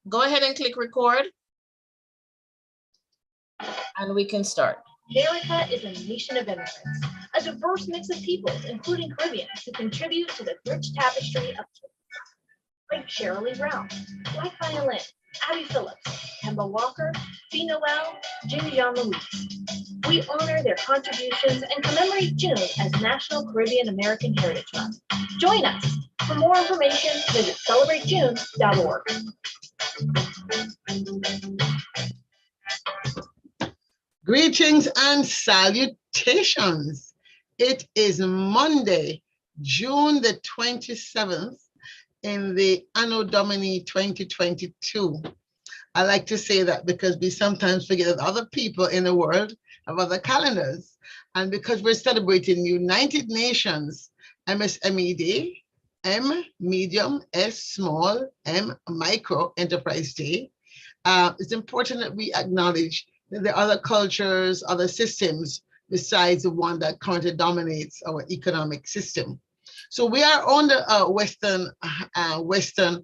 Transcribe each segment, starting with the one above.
Go ahead and click record, and we can start. America is a nation of immigrants, a diverse mix of peoples, including Caribbeans, who contribute to the rich tapestry of like Cheryl Lee Brown, Black Violin, Abby Phillips, Kemba Walker, Fee Noel, Jimmy John Louise. We honor their contributions and commemorate June as National Caribbean American Heritage Month. Join us. For more information, visit celebratejune.org. Greetings and salutations. It is Monday, June the 27th in the Anno Domini 2022. I like to say that because we sometimes forget that other people in the world have other calendars. And because we're celebrating United Nations MSME Day, M medium, S small, M micro enterprise day, it's important that we acknowledge that there are other cultures, other systems besides the one that currently dominates our economic system. So we are on the Western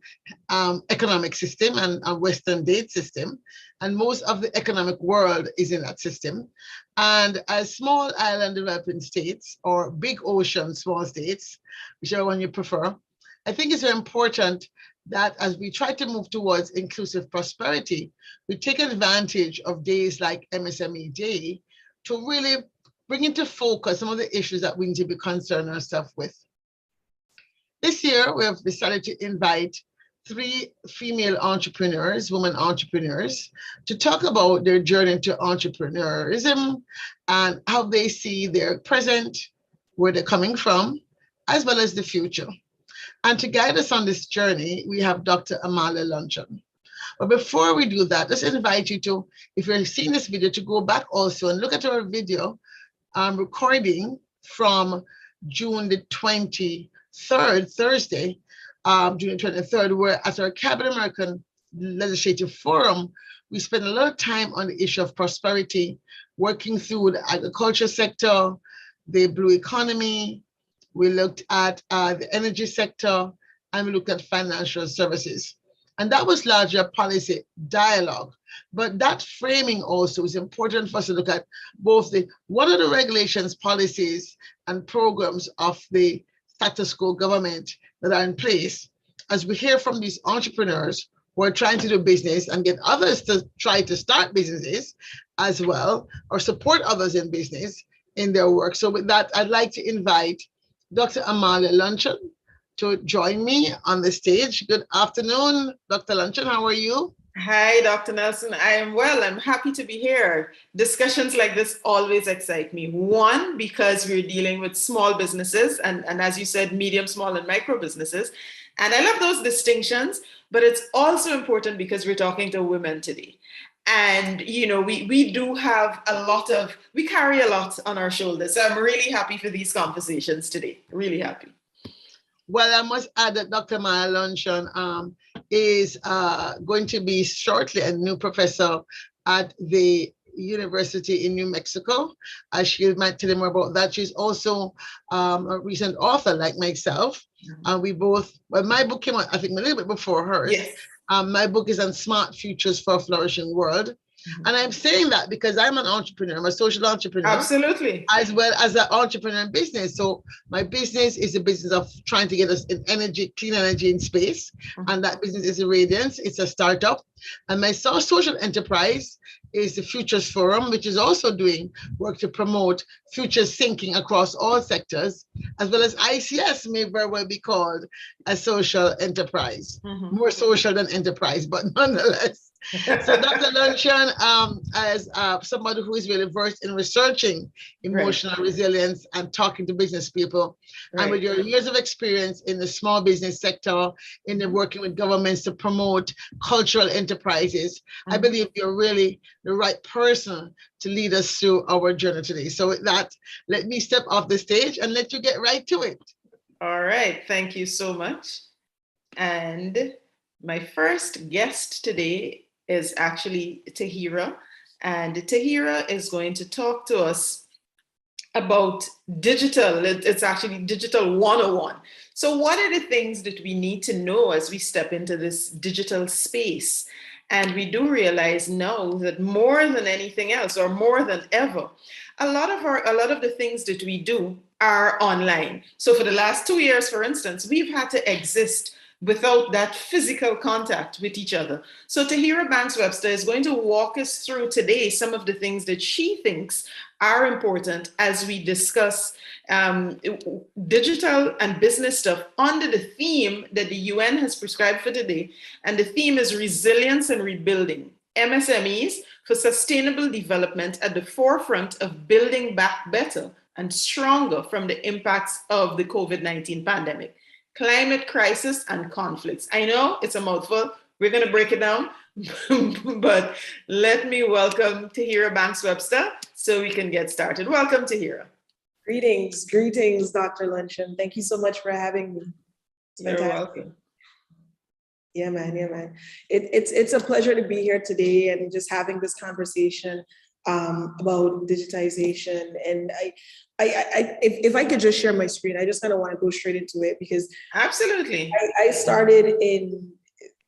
economic system and a Western date system, and most of the economic world is in that system. And as small island developing states or big ocean small states, whichever one you prefer, I think it's very important that as we try to move towards inclusive prosperity, we take advantage of days like MSME Day to really bring into focus some of the issues that we need to be concerned ourselves with. This year, we have decided to invite 3 female entrepreneurs, women entrepreneurs, to talk about their journey to entrepreneurism and how they see their present, where they're coming from, as well as the future. And to guide us on this journey, we have Dr. Amalia Luncheon. But before we do that, let's invite you to, if you're seeing this video, to go back also and look at our video recording from June the 23rd, Thursday, June 23rd, where at our Cabinet American Legislative Forum, we spent a lot of time on the issue of prosperity, working through the agriculture sector, the blue economy. We looked at the energy sector, and we looked at financial services. And that was largely a policy dialogue. But that framing also is important for us to look at both what are the regulations, policies, and programs of the status quo government that are in place, as we hear from these entrepreneurs who are trying to do business and get others to try to start businesses as well, or support others in business in their work. So with that, I'd like to invite Dr. Amalia Luncheon to join me on the stage. Good afternoon, Dr. Luncheon. How are you? Hi, Dr. Nelson. I am well. I'm happy to be here. Discussions like this always excite me. One, because we're dealing with small businesses and as you said, medium, small, and micro businesses. And I love those distinctions, but it's also important because we're talking to women today. And, you know, we do have we carry a lot on our shoulders. So I'm really happy for these conversations today. Really happy. Well, I must add that Dr. Amalia Luncheon is going to be shortly a new professor at the University in New Mexico. She might tell you more about that. She's also a recent author like myself. We both, well, my book came out, I think, a little bit before hers. Yes. My book is on smart futures for a flourishing world. And I'm saying that because I'm an entrepreneur, I'm a social entrepreneur. Absolutely. As well as an entrepreneur in business. So my business is a business of trying to get us in energy, clean energy in space. And that business is Radiance. It's a startup. And my social enterprise is the Futures Forum, which is also doing work to promote futures thinking across all sectors, as well as ICS may very well be called a social enterprise. More social than enterprise, but nonetheless. So Dr. Luncheon, as somebody who is really versed in researching emotional resilience and talking to business people, and with your years of experience in the small business sector, in the working with governments to promote cultural enterprises, I believe you're really the right person to lead us through our journey today. So with that, let me step off the stage and let you get right to it. All right, thank you so much. And my first guest today is actually Tahira. And Tahira is going to talk to us about digital. It's actually digital 101. So what are the things that we need to know as we step into this digital space? And we do realize now that more than anything else, or more than ever, a lot of the things that we do are online. So for the last 2 years, for instance, we've had to exist without that physical contact with each other. So Tahira Banks-Webster is going to walk us through today some of the things that she thinks are important as we discuss digital and business stuff under the theme that the UN has prescribed for today. And the theme is resilience and rebuilding, MSMEs for sustainable development at the forefront of building back better and stronger from the impacts of the COVID-19 pandemic, climate crisis and conflicts. I know it's a mouthful. We're going to break it down, but let me welcome Tahira Banks-Webster so we can get started. Welcome, Tahira. Greetings, Dr. Luncheon. Thank you so much for having me. You're welcome. Yeah, man. It's a pleasure to be here today and just having this conversation about digitization. And if I could just share my screen, I just kind of want to go straight into it because absolutely, I started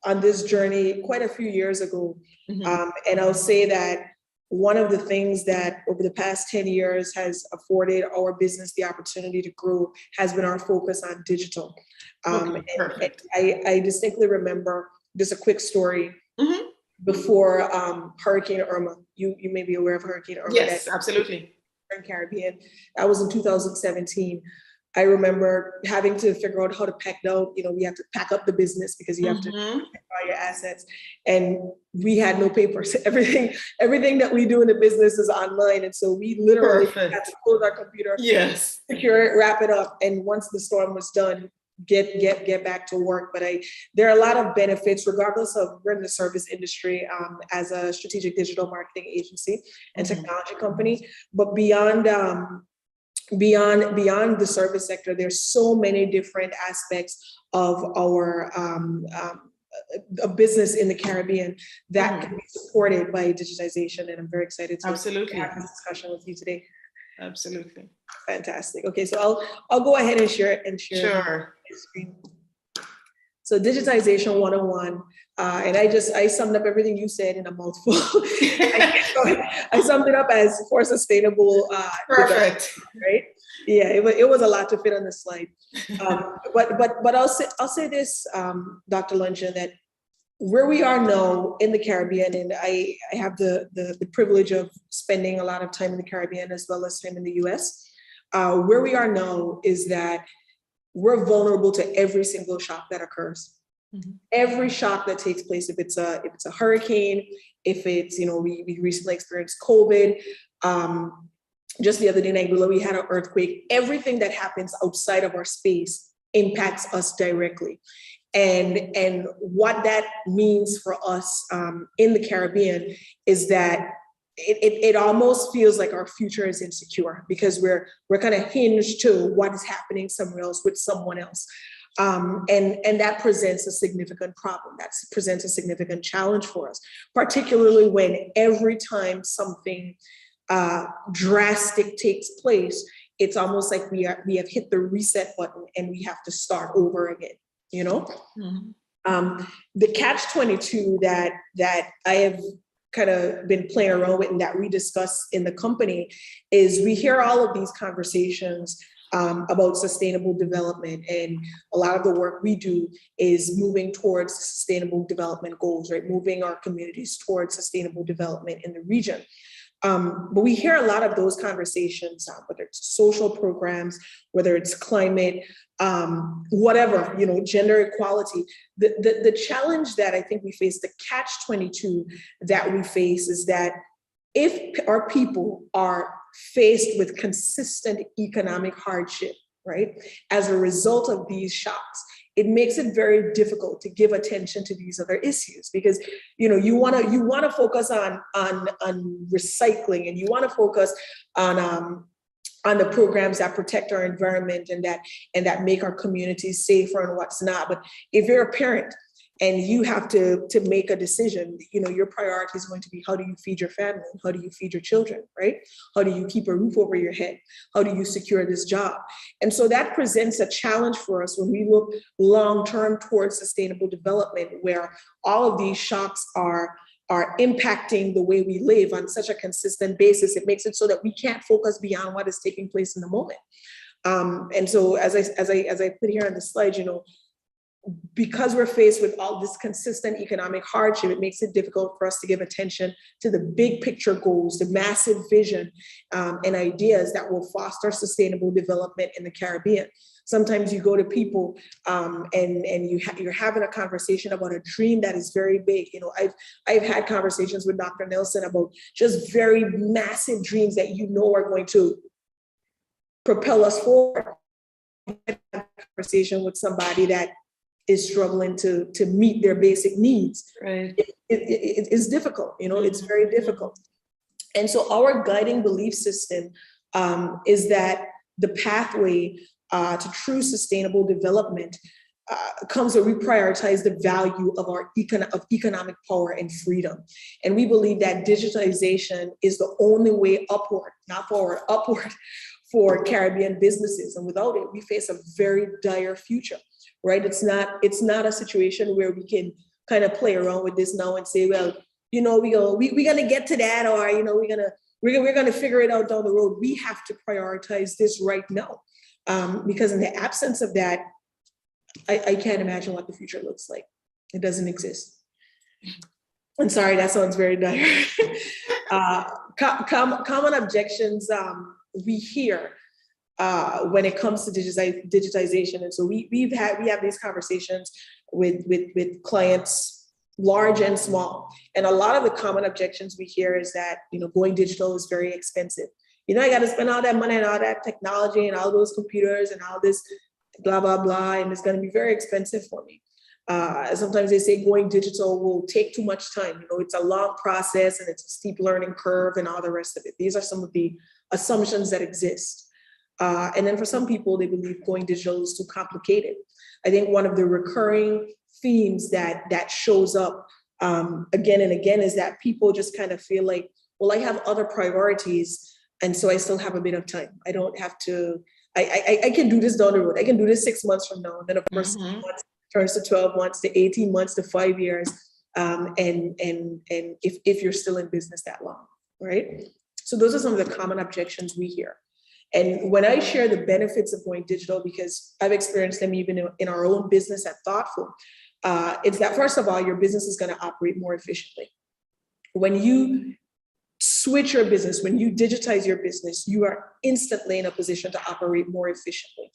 on this journey quite a few years ago, and I'll say that one of the things that over the past 10 years has afforded our business the opportunity to grow has been our focus on digital. Perfect. I distinctly remember just a quick story before Hurricane Irma. You may be aware of Hurricane Irma. Yes, absolutely. In Caribbean. That was in 2017. I remember having to figure out how to pack down, we have to pack up the business because you have to buy your assets. And we had no papers. Everything that we do in the business is online. And so we literally had to close our computer, yes, secure it, wrap it up. And once the storm was done, get back to work. But there are a lot of benefits, regardless of we're in the service industry as a strategic digital marketing agency and technology company. But beyond the service sector, there's so many different aspects of our a business in the Caribbean that can be supported by digitization. And I'm very excited to have this discussion with you today. Absolutely. Fantastic. Okay, so I'll go ahead and share Sure. my screen. So digitization 101, and I summed up everything you said in a mouthful. I summed it up as for sustainable. Perfect. Right? Yeah, it was a lot to fit on the slide. But I'll say this, Dr. Luncheon, that where we are now in the Caribbean, and I have the privilege of spending a lot of time in the Caribbean as well as time in the US. Where we are now is that we're vulnerable to every single shock that occurs. Every shock that takes place, if it's a hurricane, if it's, we recently experienced COVID. Just the other day in Anguilla, we had an earthquake. Everything that happens outside of our space impacts us directly. And what that means for us in the Caribbean is that it almost feels like our future is insecure because we're kind of hinged to what is happening somewhere else with someone else. And that presents a significant problem. That presents a significant challenge for us, particularly when every time something drastic takes place, it's almost like we have hit the reset button and we have to start over again, The catch-22 that I have kind of been playing around with and that we discuss in the company is we hear all of these conversations about sustainable development, and a lot of the work we do is moving towards sustainable development goals, right? Moving our communities towards sustainable development in the region. But we hear a lot of those conversations, whether it's social programs, whether it's climate, whatever, gender equality. The challenge that I think we face, the catch-22 that we face, is that if our people are faced with consistent economic hardship, right, as a result of these shocks, it makes it very difficult to give attention to these other issues because you want to focus on recycling, and you want to focus on the programs that protect our environment and that make our communities safer and what's not. But if you're a parent And you have to make a decision. You know, your priority is going to be, how do you feed your family? How do you feed your children, right? How do you keep a roof over your head? How do you secure this job? And so that presents a challenge for us when we look long-term towards sustainable development, where all of these shocks are impacting the way we live on such a consistent basis. It makes it so that we can't focus beyond what is taking place in the moment. And so as I put here on the slide, you know, because we're faced with all this consistent economic hardship, it makes it difficult for us to give attention to the big picture goals, the massive vision and ideas that will foster sustainable development in the Caribbean. Sometimes you go to people and you're having a conversation about a dream that is very big. You know, I've had conversations with Dr. Nelson about just very massive dreams that you know are going to propel us forward. Conversation with somebody that is struggling to meet their basic needs. Right. It is difficult, you know, it's very difficult. And so our guiding belief system is that the pathway to true sustainable development comes where we prioritize the value of our economic power and freedom. And we believe that digitalization is the only way upward, not forward, upward for Caribbean businesses. And without it, we face a very dire future. Right? It's not a situation where we can kind of play around with this now and say, well, you know, we're gonna get to that, or you know, we're gonna figure it out down the road. We have to prioritize this right now, because in the absence of that, I can't imagine what the future looks like. It doesn't exist. I'm sorry, that sounds very dire. Common objections we hear when it comes to digitization. And so we have these conversations with clients, large and small. And a lot of the common objections we hear is that, you know, going digital is very expensive. You know, I got to spend all that money and all that technology and all those computers and all this blah, blah, blah, and it's going to be very expensive for me. Sometimes they say going digital will take too much time. You know, it's a long process and it's a steep learning curve and all the rest of it. These are some of the assumptions that exist. And then for some people, they believe going digital is too complicated. I think one of the recurring themes that shows up again and again is that people just kind of feel like, well, I have other priorities, and so I still have a bit of time. I don't have to, I can do this down the road. I can do this 6 months from now. And then of course, 6 months turns to 12 months to 18 months to 5 years. And if you're still in business that long, right? So those are some of the common objections we hear. And when I share the benefits of going digital, because I've experienced them even in our own business at Thoughtful, it's that first of all, your business is going to operate more efficiently. When you switch your business, when you digitize your business, you are instantly in a position to operate more efficiently.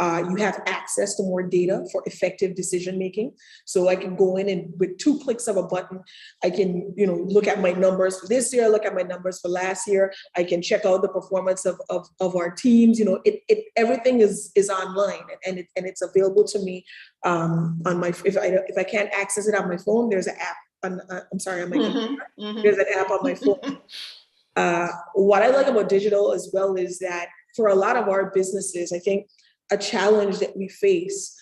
You have access to more data for effective decision-making. So I can go in and with 2 clicks of a button, I can, you know, look at my numbers for this year, look at my numbers for last year. I can check out the performance of our teams. You know, everything is online and it's available to me on my, if I can't access it on my phone, there's an app. On my computer. There's an app on my phone. What I like about digital as well is that for a lot of our businesses, I think a challenge that we face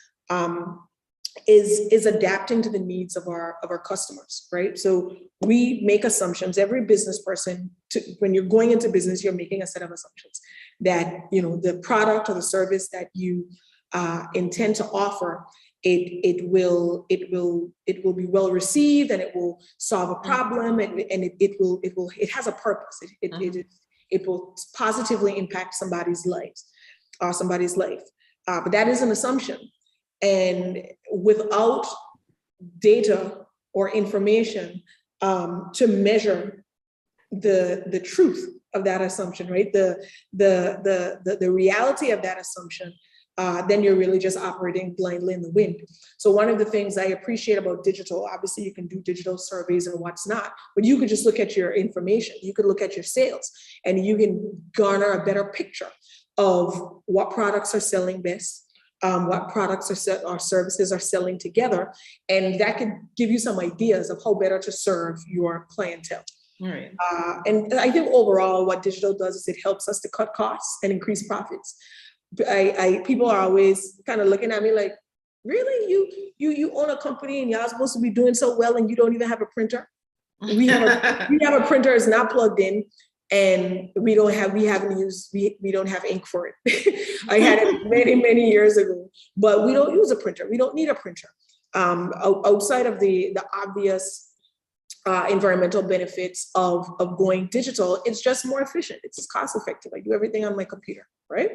is adapting to the needs of our customers, right? So we make assumptions. Every business person, when you're going into business, you're making a set of assumptions that, you know, the product or the service that you intend to offer, it will be well received, and it will solve a problem, and it has a purpose. It will positively impact somebody's life. But that is an assumption. And without data or information to measure the truth of that assumption, right? The reality of that assumption, then you're really just operating blindly in the wind. So one of the things I appreciate about digital, obviously you can do digital surveys and what's not, but you could just look at your information. You could look at your sales, and you can garner a better picture of what products are selling best, what products or services are selling together. And that can give you some ideas of how better to serve your clientele. Right. And I think overall what digital does is it helps us to cut costs and increase profits. People are always kind of looking at me like, really? You own a company and y'all supposed to be doing so well and you don't even have a printer? We have a printer, it's not plugged in, and we don't have ink for it. I had it many years ago, but we don't use a printer. We don't need a printer. Outside of the obvious environmental benefits of going digital, it's just more efficient. It's cost effective. I do everything on my computer, right?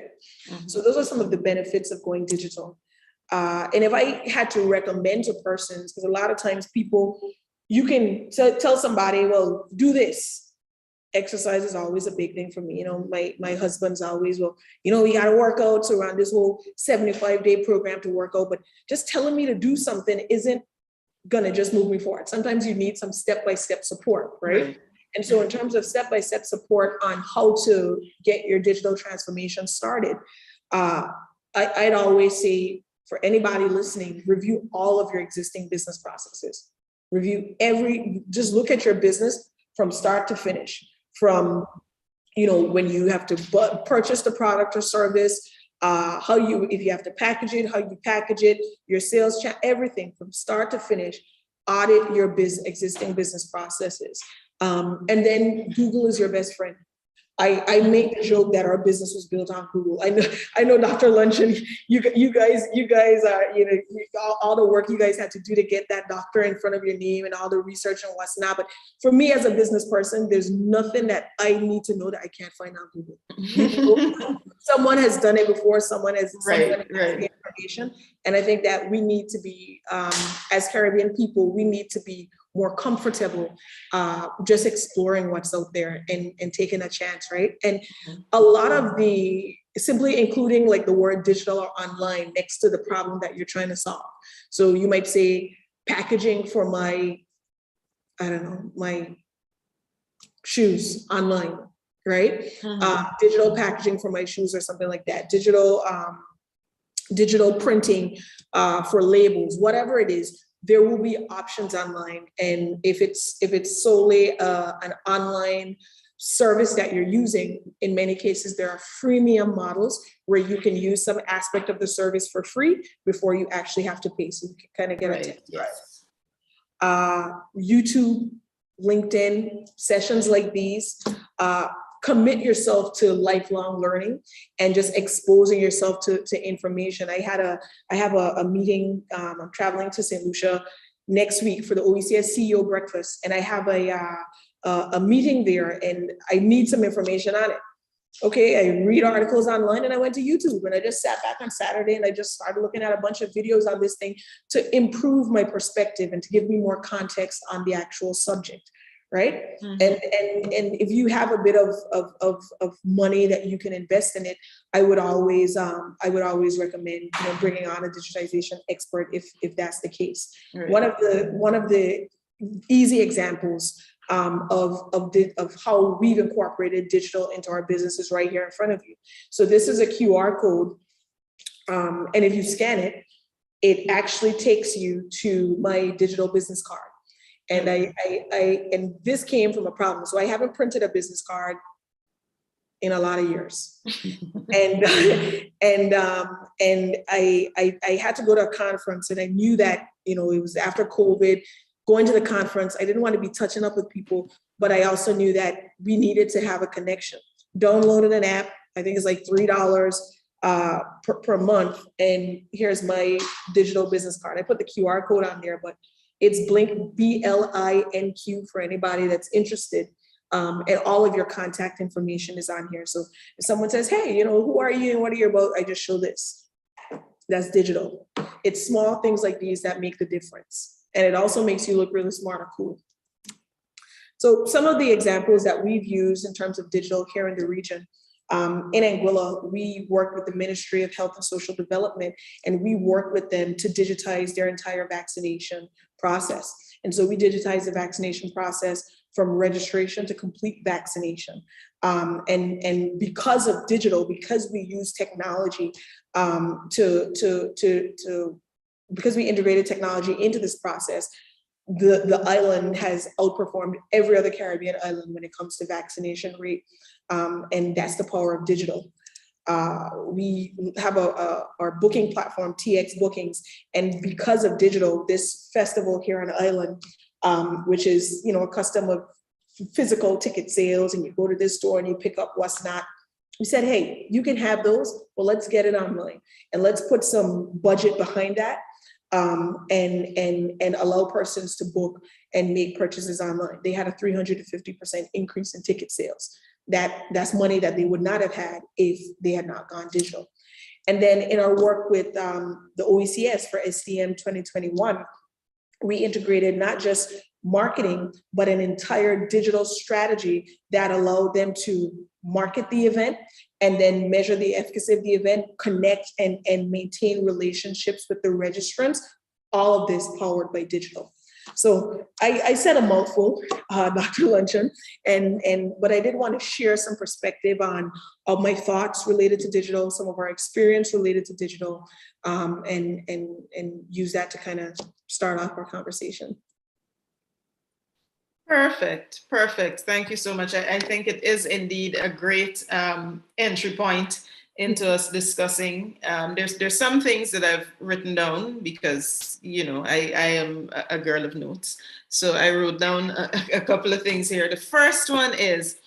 Mhm. So those are some of the benefits of going digital. And if I had to recommend to persons, because a lot of times people, you can tell somebody, well, do this. Exercise is always a big thing for me. You know, my husband's always, well, you know, we got to work out. So around this whole 75-day program to work out, but just telling me to do something isn't gonna just move me forward. Sometimes you need some step-by-step support, right? And so in terms of step-by-step support on how to get your digital transformation started, I'd always say for anybody listening, review all of your existing business processes. Just look at your business from start to finish, from, you know, when you have to purchase the product or service, if you have to package it, how you package it, your sales chat, everything from start to finish. Audit your existing business processes. And then Google is your best friend. I make the joke that our business was built on Google. I know, Dr. Luncheon, you guys are, you know, all the work you guys had to do to get that doctor in front of your name and all the research and what's not. But for me as a business person, there's nothing that I need to know that I can't find on Google. You know, someone has done it before. Someone has the information. And I think that we need to be, as Caribbean people, we need to be more comfortable just exploring what's out there and taking a chance, right? And a lot of simply including like the word digital or online next to the problem that you're trying to solve. So you might say packaging for my shoes online, right? Digital packaging for my shoes or something like that. Digital printing for labels, whatever it is. There will be options online, and if it's solely an online service that you're using, in many cases there are freemium models where you can use some aspect of the service for free before you actually have to pay, so you can kind of get a test drive. YouTube, LinkedIn, sessions like these. Commit yourself to lifelong learning and just exposing yourself to information. I have a meeting, I'm traveling to St. Lucia next week for the OECS CEO breakfast, and I have a meeting there and I need some information on it. Okay, I read articles online and I went to YouTube and I just sat back on Saturday and I just started looking at a bunch of videos on this thing to improve my perspective and to give me more context on the actual subject. Right. And if you have a bit of money that you can invest in it, I would always recommend, you know, bringing on a digitization expert if that's the case. Right. One of the easy examples of how we've incorporated digital into our business is right here in front of you. So this is a QR code, and if you scan it, it actually takes you to my digital business card. And and this came from a problem. So I haven't printed a business card in a lot of years. and I had to go to a conference, and I knew that, you know, it was after COVID, going to the conference, I didn't want to be touching up with people, but I also knew that we needed to have a connection. Downloaded an app, I think it's like $3 per month. And here's my digital business card. I put the QR code on there, but it's Blink, BLINQ for anybody that's interested. And all of your contact information is on here. So if someone says, hey, you know, who are you and what are you about? I just show this. That's digital. It's small things like these that make the difference. And it also makes you look really smart or cool. So some of the examples that we've used in terms of digital here in the region, in Anguilla, we worked with the Ministry of Health and Social Development, and we worked with them to digitize their entire vaccination process. And so we digitized the vaccination process from registration to complete vaccination. And because of digital, because we use technology because we integrated technology into this process, the island has outperformed every other Caribbean island when it comes to vaccination rate. And that's the power of digital. We have our booking platform, TX Bookings, and because of digital, this festival here on the island, which is, you know, a custom of physical ticket sales, and you go to this store and you pick up what's not. We said, hey, you can have those, well, let's get it online and let's put some budget behind that, and allow persons to book and make purchases online. They had a 350% increase in ticket sales. That's money that they would not have had if they had not gone digital. And then in our work with the OECS for STM 2021, we integrated not just marketing, but an entire digital strategy that allowed them to market the event and then measure the efficacy of the event, connect and maintain relationships with the registrants, all of this powered by digital. So I said a mouthful, Dr. Luncheon, but I did want to share some perspective on my thoughts related to digital, some of our experience related to digital, and use that to kind of start off our conversation. Perfect, perfect. Thank you so much. I think it is indeed a great entry point into us discussing. There's some things that I've written down because, you know, I am a girl of notes. So I wrote down a couple of things here. The first one is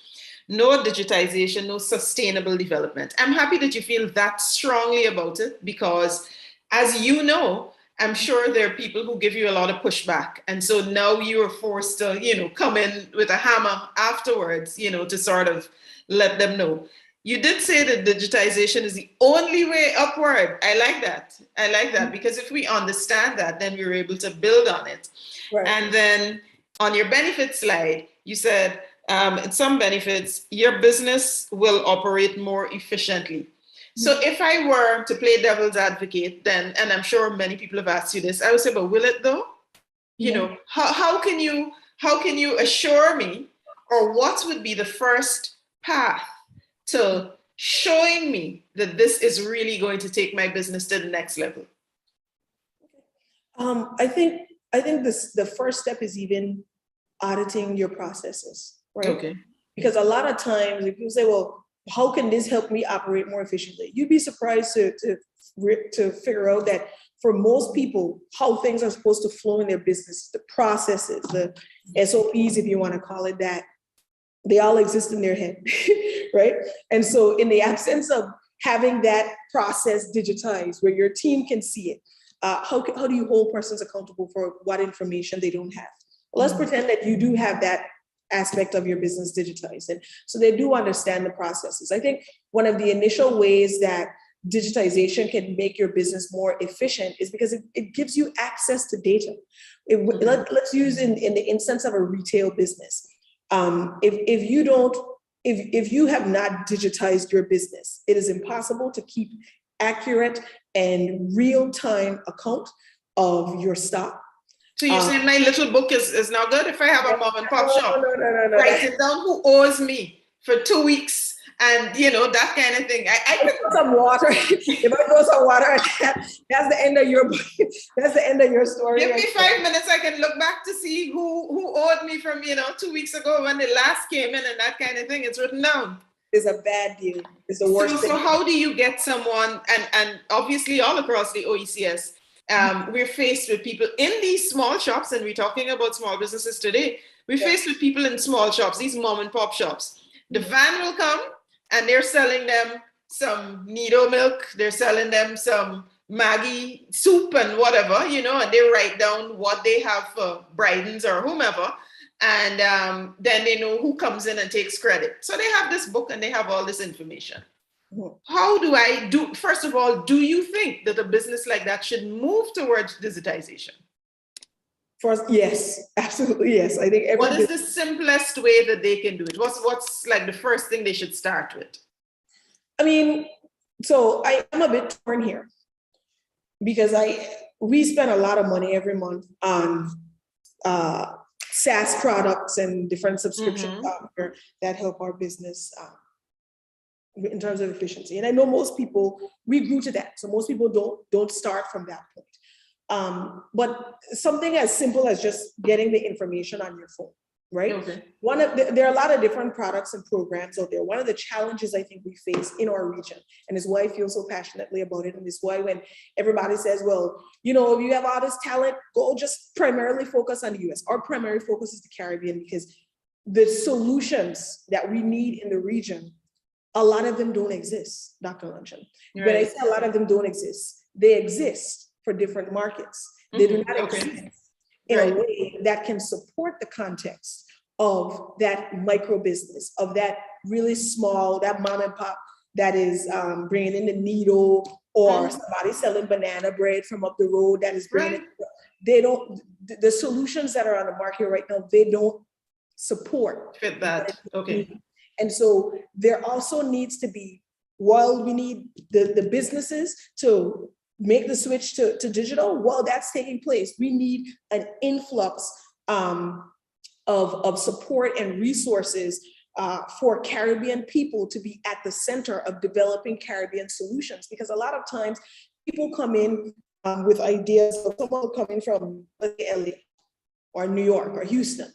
no digitization, no sustainable development. I'm happy that you feel that strongly about it because, as you know, I'm sure there are people who give you a lot of pushback. And so now you are forced to, you know, come in with a hammer afterwards, you know, to sort of let them know. You did say that digitization is the only way upward. I like that. I like that because if we understand that, then we're able to build on it. Right. And then on your benefits slide, you said some benefits, your business will operate more efficiently. So if I were to play devil's advocate, then, and I'm sure many people have asked you this, I would say, but will it though? You know, how can you assure me, or what would be the first path to showing me that this is really going to take my business to the next level? I think the first step is even auditing your processes, right? Okay. Because a lot of times, if you say, well, how can this help me operate more efficiently? You'd be surprised to figure out that for most people, how things are supposed to flow in their business, the processes, the SOPs, if you want to call it that, they all exist in their head, right? And so in the absence of having that process digitized where your team can see it, how do you hold persons accountable for what information they don't have? Well, let's pretend that you do have that aspect of your business digitized. And so they do understand the processes. I think one of the initial ways that digitization can make your business more efficient is because it gives you access to data. Let's use in the instance of a retail business. If you have not digitized your business, it is impossible to keep accurate and real-time account of your stock. So you're saying my little book is not good if I have a mom and pop shop? No. Write it down who owes me for 2 weeks and, you know, that kind of thing. I could put some water. If I throw some water, that's the end of your that's the end of your story. Give me 5 minutes, I can look back to see who owed me from, you know, 2 weeks ago when they last came in and that kind of thing. It's written down. It's a bad deal. It's the worst thing. So how do you get someone, and obviously all across the OECS, we're faced with people in these small shops, and we're talking about small businesses today. We're faced with people in small shops, these mom and pop shops. The van will come and they're selling them some Nido milk, they're selling them some Maggie soup and whatever, you know, and they write down what they have for Bridens or whomever. And then they know who comes in and takes credit. So they have this book and they have all this information. How do I do, first of all, do you think that a business like that should move towards digitization? First, yes, absolutely, yes. I think what is the simplest way that they can do it? What's like the first thing they should start with? I mean, so I'm a bit torn here because we spend a lot of money every month on SaaS products and different subscription software that help our business in terms of efficiency. And I know most people, we grew to that. So most people don't start from that point. But something as simple as just getting the information on your phone, right? Okay. There are a lot of different products and programs out there. One of the challenges I think we face in our region, and is why I feel so passionately about it, and is why when everybody says, well, you know, if you have all this talent, go just primarily focus on the US. Our primary focus is the Caribbean, because the solutions that we need in the region, a lot of them don't exist, Dr. Luncheon. Right. When I say a lot of them don't exist, they exist for different markets. They do not Okay. exist in Right. a way that can support the context of that micro business, of that really small, that mom and pop that is bringing in the needle, or somebody selling banana bread from up the road that is bringing Right. it. They don't, the solutions that are on the market right now, they don't support. Fit that. Okay. And so there also needs to be, while we need the businesses to make the switch to digital, while that's taking place, we need an influx of support and resources for Caribbean people to be at the center of developing Caribbean solutions. Because a lot of times people come in with ideas, or someone will come in from LA or New York or Houston.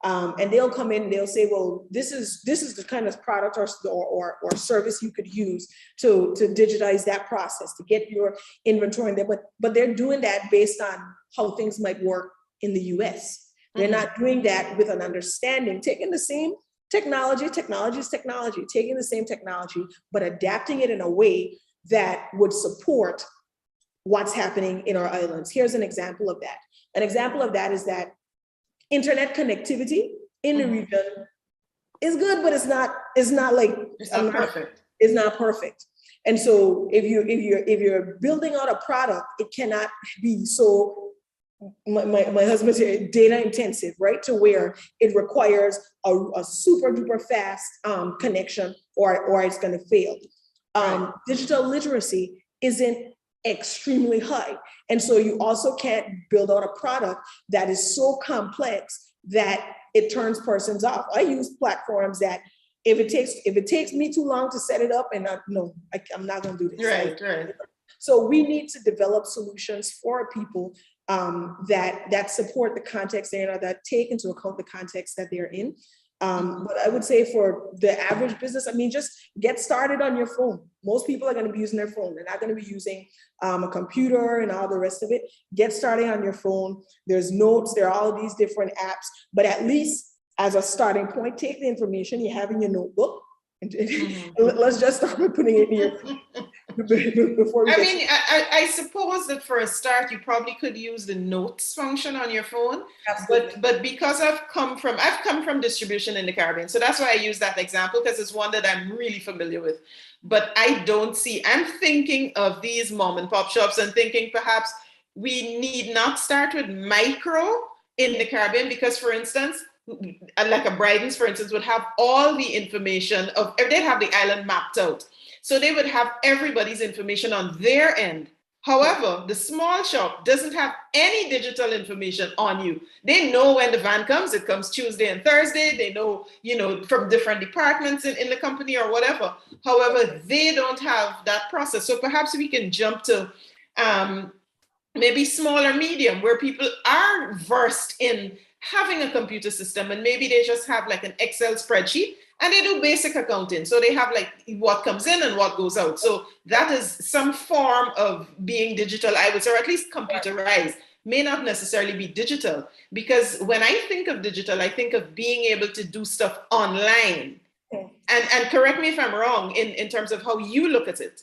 And they'll come in and they'll say, well, this is the kind of product or service you could use to digitize that process, to get your inventory in there. But they're doing that based on how things might work in the US. They're not doing that with an understanding, taking the same technology, taking the same technology, but adapting it in a way that would support what's happening in our islands. Here's an example of that. An example of that is that internet connectivity in the region is good, but it's not Perfect. It's not perfect. And so if you're building out a product, it cannot be so, my husband's here, data intensive, right? To where it requires a super duper fast connection or it's gonna fail. Digital literacy isn't extremely high. And so you also can't build out a product that is so complex that it turns persons off. I use platforms that if it takes me too long to set it up, and I'm not gonna do this. Right. So we need to develop solutions for people that support the context they're in, or that take into account the context that they're in. But I would say for the average business, I mean, just get started on your phone. Most people are going to be using their phone. They're not going to be using a computer and all the rest of it. Get started on your phone. There's notes. There are all of these different apps. But at least as a starting point, take the information you have in your notebook. And let's just start with putting it in your before we I suppose that for a start, you probably could use the notes function on your phone. Absolutely. But because I've come from distribution in the Caribbean, so that's why I use that example, because it's one that I'm really familiar with. But I'm thinking of these mom and pop shops and thinking perhaps we need not start with micro in the Caribbean, because for instance, like a Bryden's, for instance, would have all the information they'd have the island mapped out. So they would have everybody's information on their end. However, the small shop doesn't have any digital information on you. They know when the van comes, it comes Tuesday and Thursday. They know, from different departments in the company or whatever. However, they don't have that process. So perhaps we can jump to maybe small or medium, where people are versed in having a computer system, and maybe they just have like an Excel spreadsheet and they do basic accounting. So they have like what comes in and what goes out. So that is some form of being digital, I would say, or at least computerized. May not necessarily be digital, because when I think of digital, I think of being able to do stuff online. And correct me if I'm wrong in terms of how you look at it.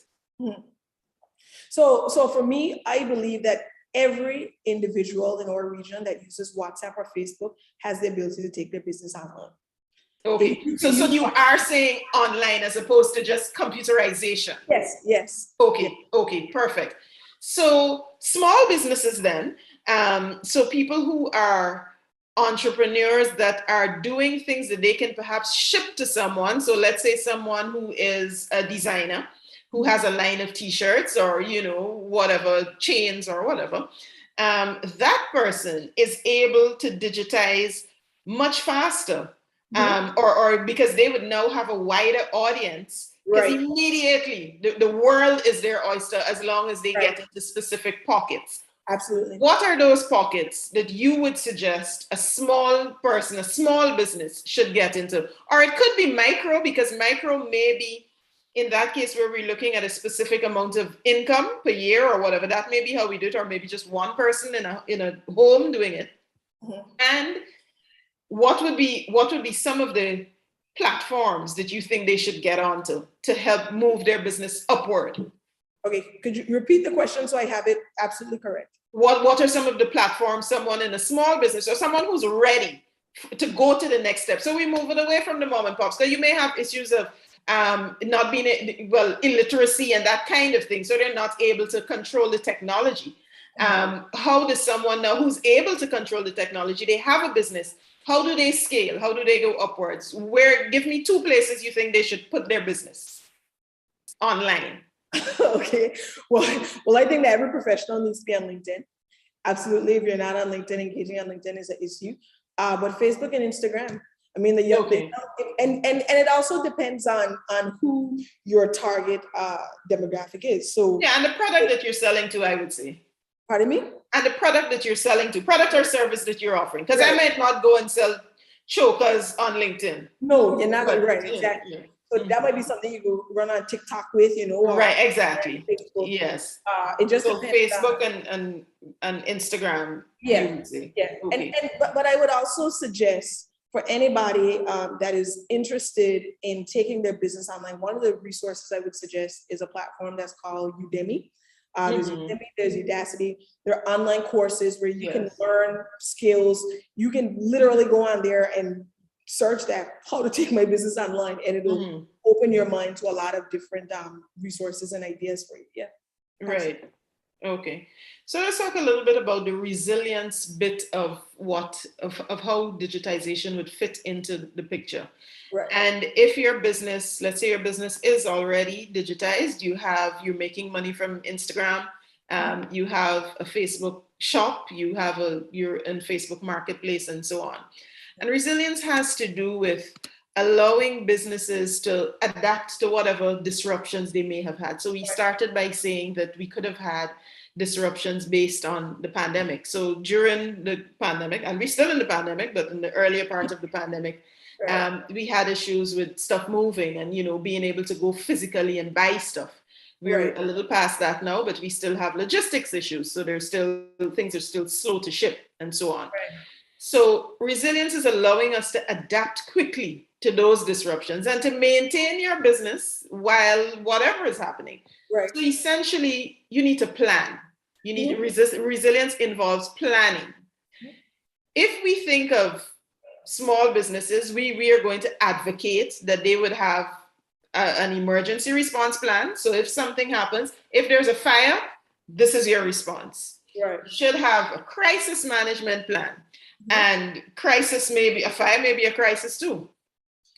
So for me, I believe that every individual in our region that uses WhatsApp or Facebook has the ability to take their business online. Okay, so you are saying online as opposed to just computerization? Yes. Okay, perfect. So small businesses then, so people who are entrepreneurs that are doing things that they can perhaps ship to someone. So let's say someone who is a designer, who has a line of t-shirts or, whatever, chains or whatever, that person is able to digitize much faster. Or because they would now have a wider audience, because immediately the world is their oyster as long as they get into specific pockets Absolutely. What are those pockets that you would suggest a small person, a small business should get into? Or it could be micro, because micro may be, in that case, where we're looking at a specific amount of income per year or whatever. That may be how we do it, or maybe just one person in a home doing it. Mhm. And what would be some of the platforms that you think they should get onto to help move their business upward? Okay, could you repeat the question so I have it absolutely correct? What are some of the platforms someone in a small business or someone who's ready to go to the next step? So we move it away from the mom and pops. So you may have issues of not being, illiteracy and that kind of thing. So they're not able to control the technology. How does someone now who's able to control the technology, they have a business, how do they scale? How do they go upwards? Give me 2 places you think they should put their business online. Okay, well, I think that every professional needs to be on LinkedIn. Absolutely, if you're not on LinkedIn, engaging on LinkedIn is an issue. But Facebook and Instagram, I mean, the young, Okay. and it also depends on who your target demographic is. So Yeah, and the product that you're selling to, I would say. pardon me? And the product that you're selling to, product or service that you're offering. Because I Right. might not go and sell chokers on LinkedIn. No, you're not But, right, yeah, exactly. yeah. So that might be something you go run on TikTok with, or Right, exactly. Facebook. Yes. It just So depends Facebook on, and Instagram. Yeah, you would say. yeah. Okay. But I would also suggest for anybody that is interested in taking their business online, one of the resources I would suggest is a platform that's called Udemy. There's Udemy, there's Udacity. There are online courses where you can Yes. learn skills. You can literally go on there and search that, how to take my business online, and it'll open your mind to a lot of different resources and ideas for you. Yeah. Right. Okay. So let's talk a little bit about the resilience bit of how digitization would fit into the picture. Right. And if your business, let's say your business is already digitized, you're making money from Instagram, you have a Facebook shop, you're in Facebook Marketplace and so on. And resilience has to do with allowing businesses to adapt to whatever disruptions they may have had. So we started by saying that we could have had disruptions based on the pandemic. So during the pandemic, and we're still in the pandemic, but in the earlier part of the pandemic, we had issues with stuff moving and, being able to go physically and buy stuff. We're a little past that now, but we still have logistics issues. So things are still slow to ship and so on. Right. So resilience is allowing us to adapt quickly to those disruptions and to maintain your business while whatever is happening. Right. So essentially, you need to plan. You need resilience involves planning. If we think of small businesses, we are going to advocate that they would have an emergency response plan. So if something happens, if there's a fire, this is your response. Right. You should have a crisis management plan. And a fire may be a crisis too.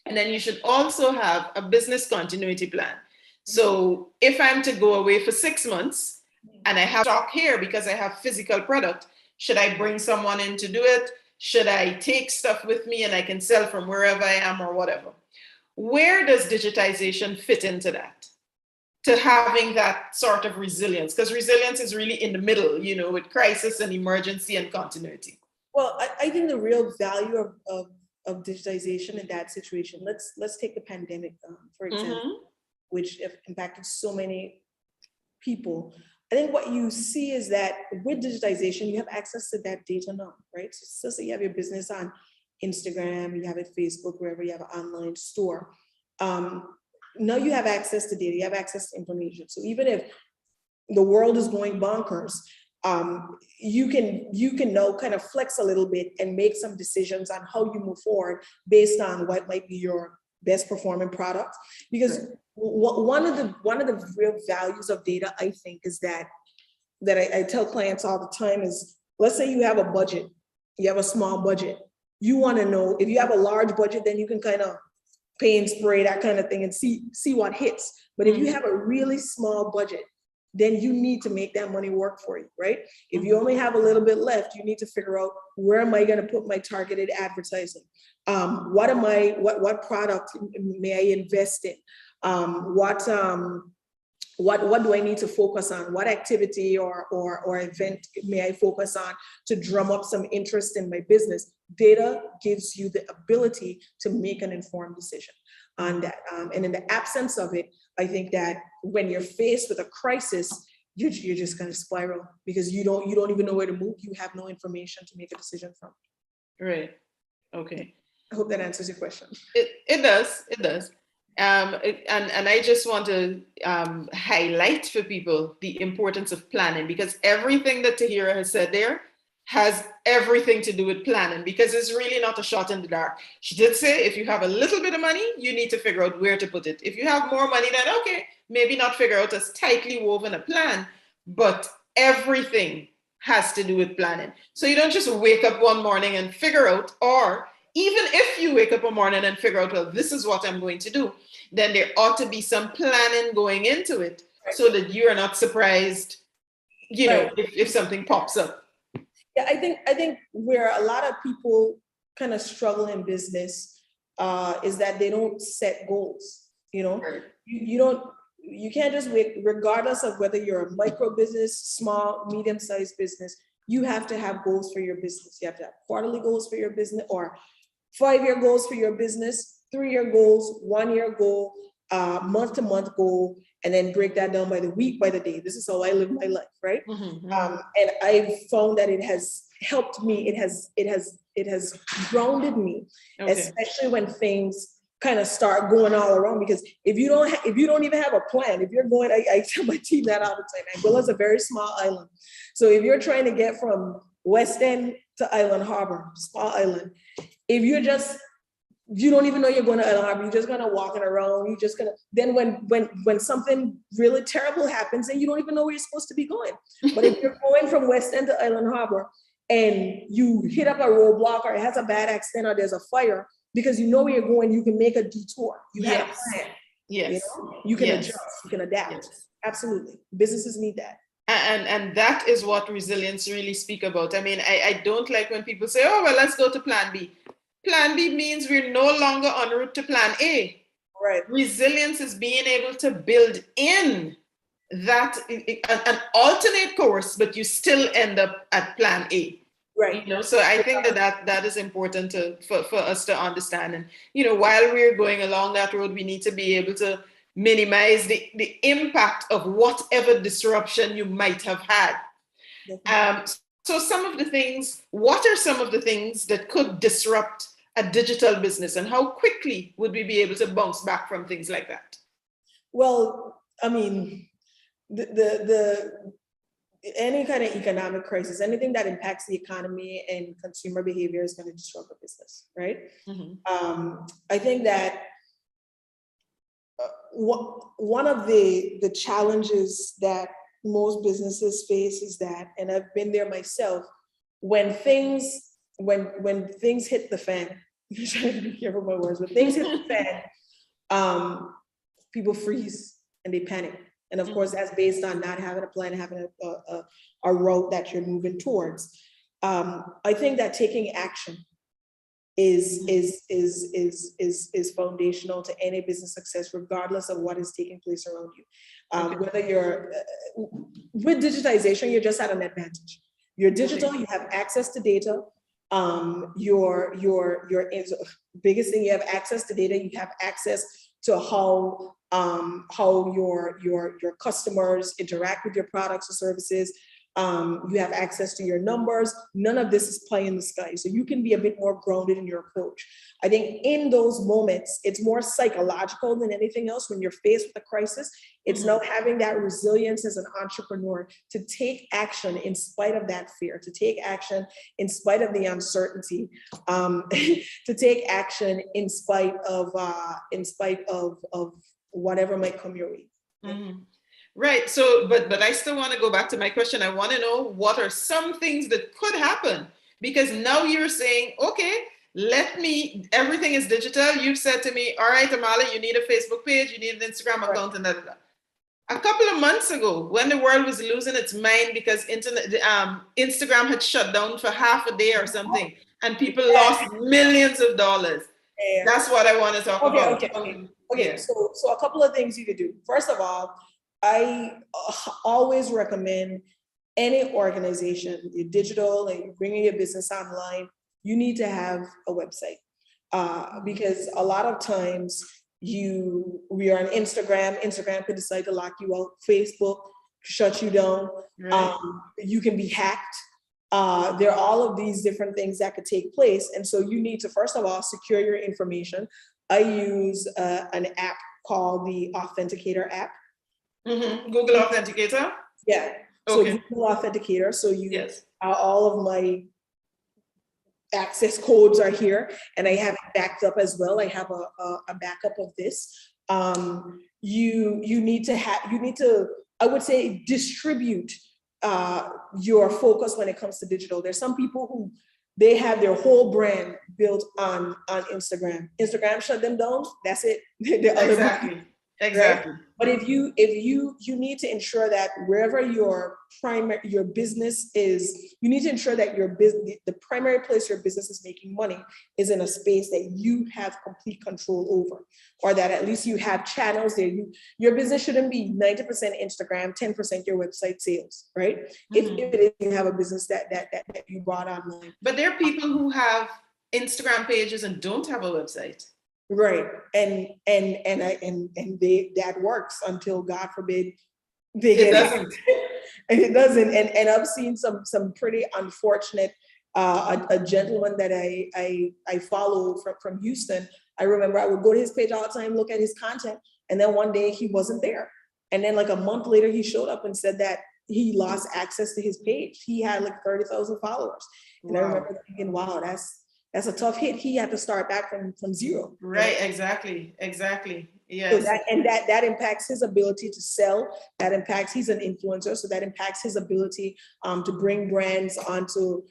And then you should also have a business continuity plan. So if I'm to go away for 6 months and I have stock here because I have physical product, should I bring someone in to do it? Should I take stuff with me and I can sell from wherever I am or whatever? Where does digitization fit into that? To having that sort of resilience? Because resilience is really in the middle, with crisis and emergency and continuity. Well, I think the real value of digitization in that situation, let's take the pandemic, for example, which have impacted so many people. I think what you see is that with digitization, you have access to that data now, right? So say you have your business on Instagram, you have it Facebook, wherever you have an online store. Now you have access to data, you have access to information. So even if the world is going bonkers, you can now kind of flex a little bit and make some decisions on how you move forward based on what might be your best performing product. Because one of the real values of data, I think, is that I tell clients all the time is, let's say you have a budget, you have a small budget. You want to know, if you have a large budget, then you can kind of pay and spray, that kind of thing, and see what hits. But if you have a really small budget, then you need to make that money work for you, right? If you only have a little bit left, you need to figure out, where am I going to put my targeted advertising? What product may I invest in? what do I need to focus on? What activity or event may I focus on to drum up some interest in my business? Data gives you the ability to make an informed decision on that. And in the absence of it, I think that when you're faced with a crisis, you're just going to spiral because you don't even know where to move. You have no information to make a decision from. Right. Okay. I hope that answers your question. It does. And I just want to highlight for people the importance of planning, because everything that Tahira has said there has everything to do with planning, because it's really not a shot in the dark. She did say if you have a little bit of money, you need to figure out where to put it. If you have more money, then okay, maybe not figure out as tightly woven a plan, but everything has to do with planning. So you don't just wake up one morning and figure out, or even if you wake up one morning and figure out, well, this is what I'm going to do, then there ought to be some planning going into it so that you are not surprised, you know, if something pops up. Yeah, I think where a lot of people kind of struggle in business is that they don't set goals. You know, you can't just wait, regardless of whether you're a micro business, small, medium-sized business, you have to have goals for your business. You have to have quarterly goals for your business, or 5-year goals for your business, 3-year goals, 1-year goal, month-to-month goal, and then break that down by the week, by the day. This is how I live my life, right? And I've found that it has helped me. It has grounded me, especially when things kind of start going all around. Because if you don't even have a plan, if you're going, I tell my team that all the time. Angola's a very small island, so if you're trying to get from West End to Island Harbor, small island, if you don't even know you're going to Island Harbor, you're just gonna walking around, you're just gonna, then when something really terrible happens, then you don't even know where you're supposed to be going. But if you're going from West End to Island Harbor and you hit up a roadblock, or it has a bad accident, or there's a fire, because you know where you're going, you can make a detour. You have a plan. Yes. You know? You can adjust, you can adapt. Yes. Absolutely. Businesses need that. And that is what resilience really speak about. I mean, I don't like when people say, oh, well, let's go to plan B. Plan B means we're no longer en route to plan A. Right. Resilience is being able to build in that an alternate course, but you still end up at plan A. Right. You know, so I think that is important for us to understand. And, you know, while we're going along that road, we need to be able to minimize the impact of whatever disruption you might have had. So some of the things, what are some of the things that could disrupt a digital business, and how quickly would we be able to bounce back from things like that? Well, I mean, any kind of economic crisis, anything that impacts the economy and consumer behavior is going to disrupt a business, right? I think that one of the challenges that most businesses face is that, and I've been there myself, when things hit the fan, I'm trying to be careful with my words, when things hit the fan, people freeze and they panic. And of course, that's based on not having a plan, having a route that you're moving towards. I think that taking action is foundational to any business success, regardless of what is taking place around you. Whether you're with digitization, you're just at an advantage. You're digital, you have access to data. Your biggest thing, you have access to data. You have access to how your customers interact with your products or services. You have access to your numbers. None of this is pie in the sky. So you can be a bit more grounded in your approach. I think in those moments, it's more psychological than anything else. When you're faced with a crisis, it's now having that resilience as an entrepreneur to take action in spite of that fear, to take action in spite of the uncertainty, to take action in spite of whatever might come your way. Right. So, but I still want to go back to my question. I want to know, what are some things that could happen? Because now you're saying, okay, everything is digital. You've said to me, all right, Amala, you need a Facebook page, you need an Instagram account, and da. A couple of months ago, when the world was losing its mind because Instagram had shut down for half a day or something, and people lost millions of dollars. That's what I want to talk about. Okay. So a couple of things you could do. First of all, I always recommend any organization, you're digital and you're bringing your business online, you need to have a website. Because a lot of times we are on Instagram could decide to lock you out, Facebook shut you down, Right. you can be hacked. There are all of these different things that could take place. And so you need to, first of all, secure your information. I use an app called the Authenticator app. Google Authenticator? Yeah. So Okay. Google Authenticator. So you, Yes. all of my access codes are here, and I have it backed up as well. I have a backup of this. You need to, I would say, distribute your focus when it comes to digital. There's some people who they have their whole brand built on Instagram. Instagram shut them down. That's it. Exactly. Right? But if you need to ensure that wherever your business is, you need to ensure that your business, the primary place your business is making money is in a space that you have complete control over, or that at least you have channels there. Your business shouldn't be 90% Instagram, 10% your website sales, right? If it is, you have a business that you brought online. But there are people who have Instagram pages and don't have a website. Right, and that works until, God forbid, they It get doesn't. and it doesn't. And I've seen some pretty unfortunate. A gentleman that I follow from Houston. I remember I would go to his page all the time, look at his content, and then one day he wasn't there, and then like a month later he showed up and said that he lost access to his page. He had like 30,000 followers, and I remember thinking, wow, that's a tough hit. He had to start back from zero. Right, exactly. Yes. So that impacts his ability to sell. That impacts, he's an influencer, so that impacts his ability to bring brands onto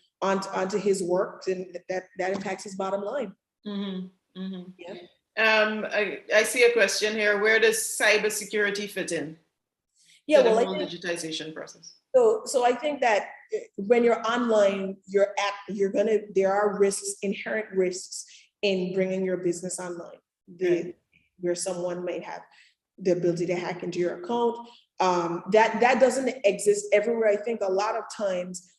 his work, and that impacts his bottom line. Yeah. I see a question here. Where does cybersecurity fit in? Yeah, to the well, whole digitization process. So I think that when you're online, there are risks, inherent risks in bringing your business online. Where someone might have the ability to hack into your account. That doesn't exist everywhere. I think a lot of times,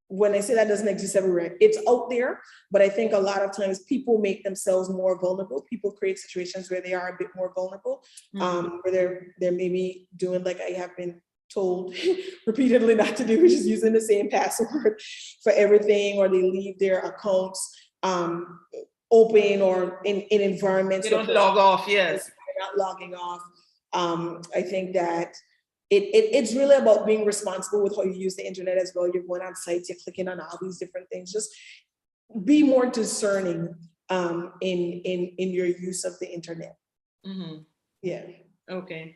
when I say that doesn't exist everywhere, it's out there, but I think a lot of times people make themselves more vulnerable. People create situations where they are a bit more vulnerable, where they're maybe doing, like I have been told repeatedly not to do, which is using the same password for everything, or they leave their accounts open or in environments. They don't log off, yes. They're not logging off. I think that it's really about being responsible with how you use the internet as well. You're going on sites, you're clicking on all these different things. Just be more discerning in your use of the internet. Yeah. Okay.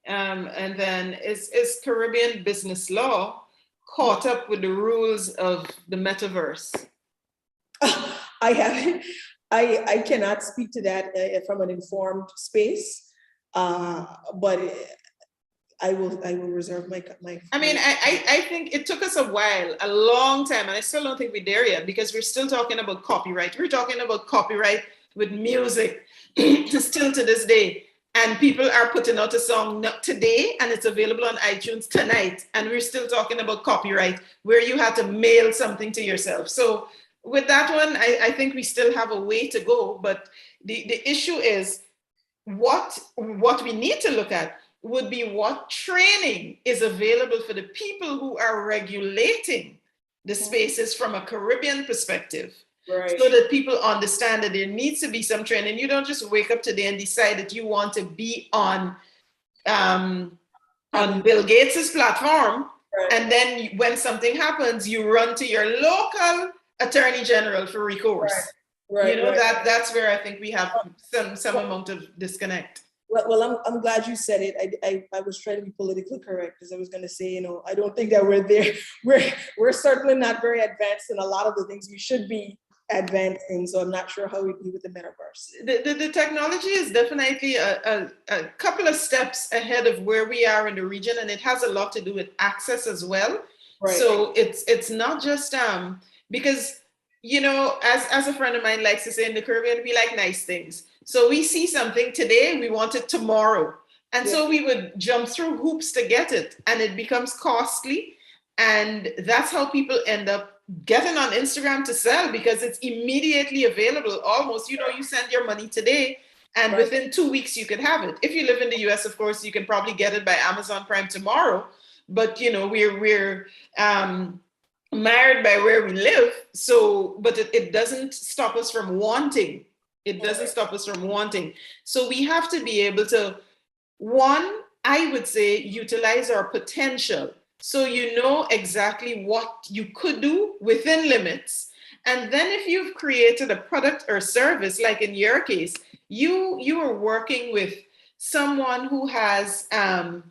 And then is Caribbean business law caught up with the rules of the metaverse? I haven't. I cannot speak to that from an informed space, but I will reserve my. I mean, I think it took us a while, a long time, and I still don't think we're there yet, because we're still talking about copyright. We're talking about copyright with music still to this day. And people are putting out a song today, and it's available on iTunes tonight. And we're still talking about copyright, where you had to mail something to yourself. So with that one, I think we still have a way to go. But the issue is what we need to look at would be what training is available for the people who are regulating the spaces from a Caribbean perspective. Right. So that people understand that there needs to be some training. You don't just wake up today and decide that you want to be on Bill Gates's platform, right, and then when something happens, you run to your local attorney general for recourse. Right. You know, that's where I think we have some amount of disconnect. Well, I'm glad you said it. I was trying to be politically correct, because I was going to say, I don't think that we're there. We're certainly not very advanced in a lot of the things we should be advancing. So I'm not sure how we do with the metaverse. The technology is definitely a couple of steps ahead of where we are in the region, and it has a lot to do with access as well. Right. So it's not just because, as a friend of mine likes to say, in the Caribbean, we like nice things. So we see something today, we want it tomorrow. And so we would jump through hoops to get it, and it becomes costly. And that's how people end up getting on Instagram to sell, because it's immediately available. Almost, you send your money today, and within 2 weeks you could have it. If you live in the US, of course, you can probably get it by Amazon Prime tomorrow. But we're married by where we live. So, but it doesn't stop us from wanting. It doesn't stop us from wanting. So we have to be able to, one, I would say, utilize our potential. So you know exactly what you could do within limits. And then if you've created a product or service, like in your case, you are working with someone who has a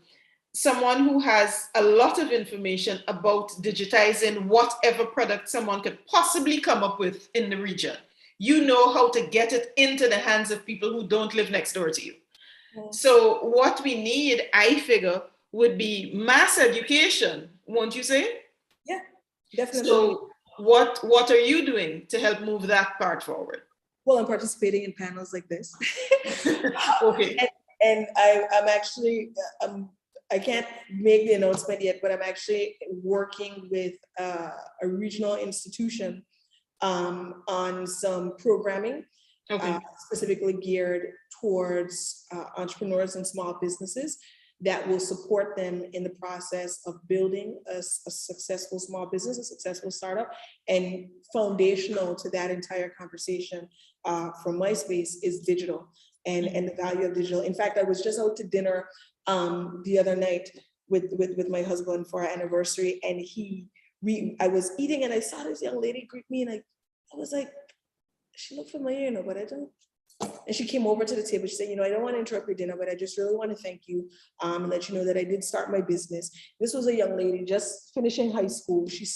lot of information about digitizing whatever product someone could possibly come up with in the region. You know how to get it into the hands of people who don't live next door to you. So what we need, I figure, would be mass education, won't you say? Yeah, definitely. So what are you doing to help move that part forward? Well, I'm participating in panels like this. Okay. And I'm actually, I can't make the announcement yet, but I'm actually working with a regional institution on some programming, specifically geared towards entrepreneurs and small businesses that will support them in the process of building a successful small business, a successful startup. And foundational to that entire conversation from my space is digital and the value of digital. In fact, I was just out to dinner the other night with my husband for our anniversary, and I was eating and I saw this young lady greet me, and I was like, she looked familiar, but I don't. And she came over to the table. She said, I don't want to interrupt your dinner, but I just really want to thank you and let you know that I did start my business. This was a young lady just finishing high school. She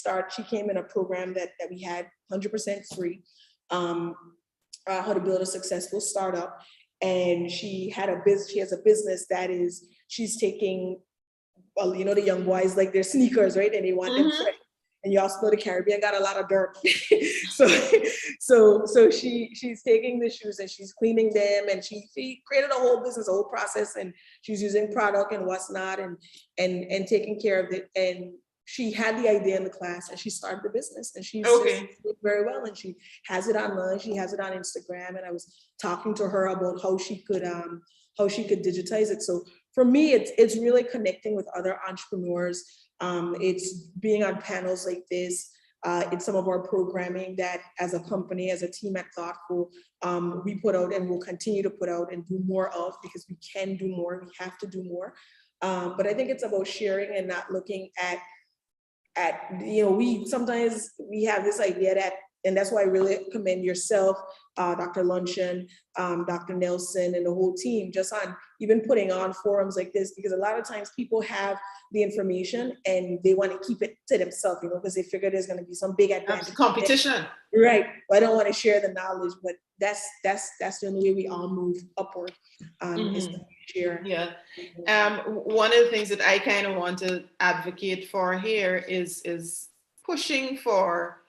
came in a program that we had 100% free, how to build a successful startup. And she has a business that she's taking, the young boys like their sneakers, right? And they want them fresh. And you also know the Caribbean got a lot of dirt. so she's taking the shoes and she's cleaning them, and she created a whole business, a whole process, and she's using product and what's not and taking care of it. And she had the idea in the class and she started the business, and she's doing very well, and she has it online, she has it on Instagram. And I was talking to her about how she could digitize it. So for me, it's really connecting with other entrepreneurs. It's being on panels like this. It's some of our programming that as a company, as a team at Thoughtful, we put out and will continue to put out and do more of, because we can do more, we have to do more. But I think it's about sharing and not looking at sometimes we have this idea that, and that's why I really commend yourself, Dr. Luncheon, Dr. Nelson, and the whole team, just on even putting on forums like this, because a lot of times people have the information and they want to keep it to themselves, because they figure there's going to be some big advantage. Competition. Right. I don't want to share the knowledge, but that's the only way we all move upward. Is to share. Yeah. One of the things that I kind of want to advocate for here is pushing for,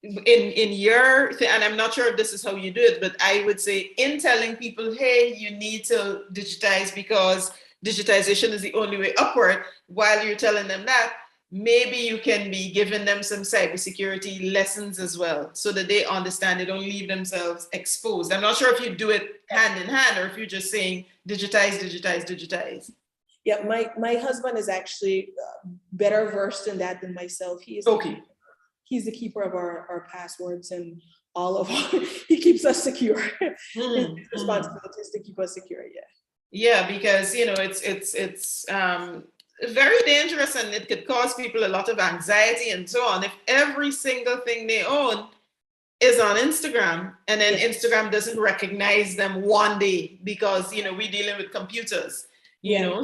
in your thing, and I'm not sure if this is how you do it, but I would say in telling people, hey, you need to digitize because digitization is the only way upward, while you're telling them that, maybe you can be giving them some cybersecurity lessons as well, so that they understand, they don't leave themselves exposed. I'm not sure if you do it hand in hand, or if you're just saying digitize. Yeah, my husband is actually better versed in that than myself. He's the keeper of our passwords and all of he keeps us secure. His responsibility is to keep us secure, Yeah, because it's very dangerous, and it could cause people a lot of anxiety and so on. If every single thing they own is on Instagram, and then Instagram doesn't recognize them one day, because we're dealing with computers,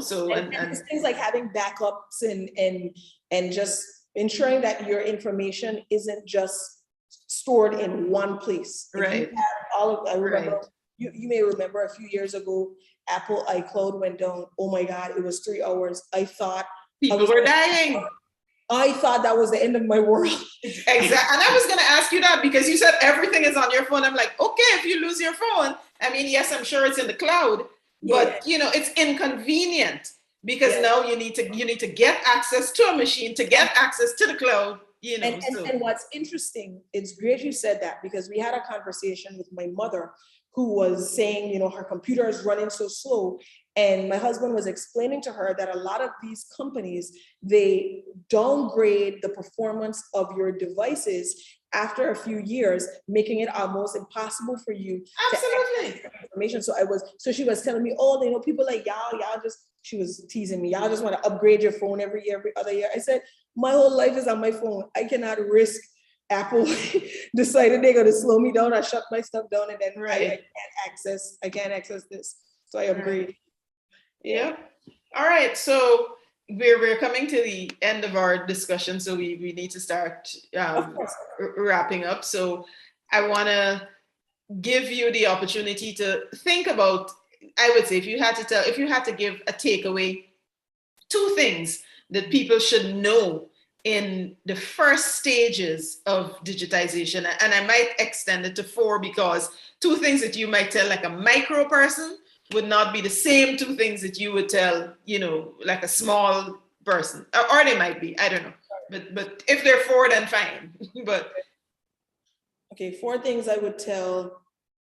so and things like having backups and just ensuring that your information isn't just stored in one place. Right. I remember, you may remember a few years ago, Apple iCloud went down. Oh my God, it was 3 hours. I thought people were dying. I thought that was the end of my world. Exactly. And I was going to ask you that, because you said everything is on your phone. I'm like, okay, if you lose your phone, I mean, yes, I'm sure it's in the cloud, but you know, it's inconvenient because Yeah. now you need to get access to a machine, to get access to the cloud, you know. And what's interesting, it's great you said that, because we had a conversation with my mother who was saying, you know, her computer is running so slow. And my husband was explaining to her that a lot of these companies, they downgrade the performance of your devices after a few years, making it almost impossible for you Absolutely. to access information. So she was telling me, oh, you know, people like y'all just, she was teasing me, y'all just want to upgrade your phone every year, every other year. I said, my whole life is on my phone. I cannot risk Apple decided they're going to slow me down. I shut my stuff down, and then Right. I can't access this. So I upgrade. Right. Yeah. All right. So we're coming to the end of our discussion. So we need to start wrapping up. So I want to give you the opportunity to think about, I would say, if you had to give a takeaway, 2 things that people should know in the first stages of digitization. And I might extend it to 4, because 2 things that you might tell like a micro person would not be the same 2 things that you would tell, you know, like a small person, or they might be, I don't know. But if they're 4, then fine. But okay, 4 things I would tell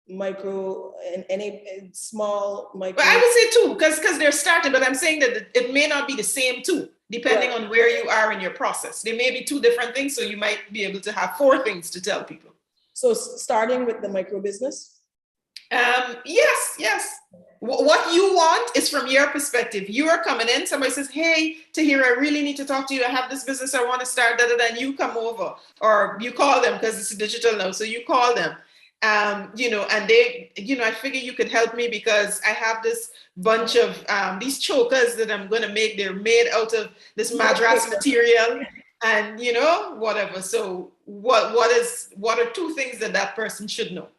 micro and any small micro. I would say 2, because they're starting, but I'm saying that it may not be the same 2, depending on where you are in your process. There may be 2 different things, so you might be able to have 4 things to tell people. So starting with the micro business? Yes. What you want is from your perspective. You are coming in, somebody says, hey, Tahir, I really need to talk to you. I have this business I want to start, and you come over, or you call them, because it's digital now. So you call them, you know, and they, you know, I figure you could help me because I have this bunch of these chokers that I'm going to make. They're made out of this madras material, and, you know, whatever. So what are 2 things that person should know?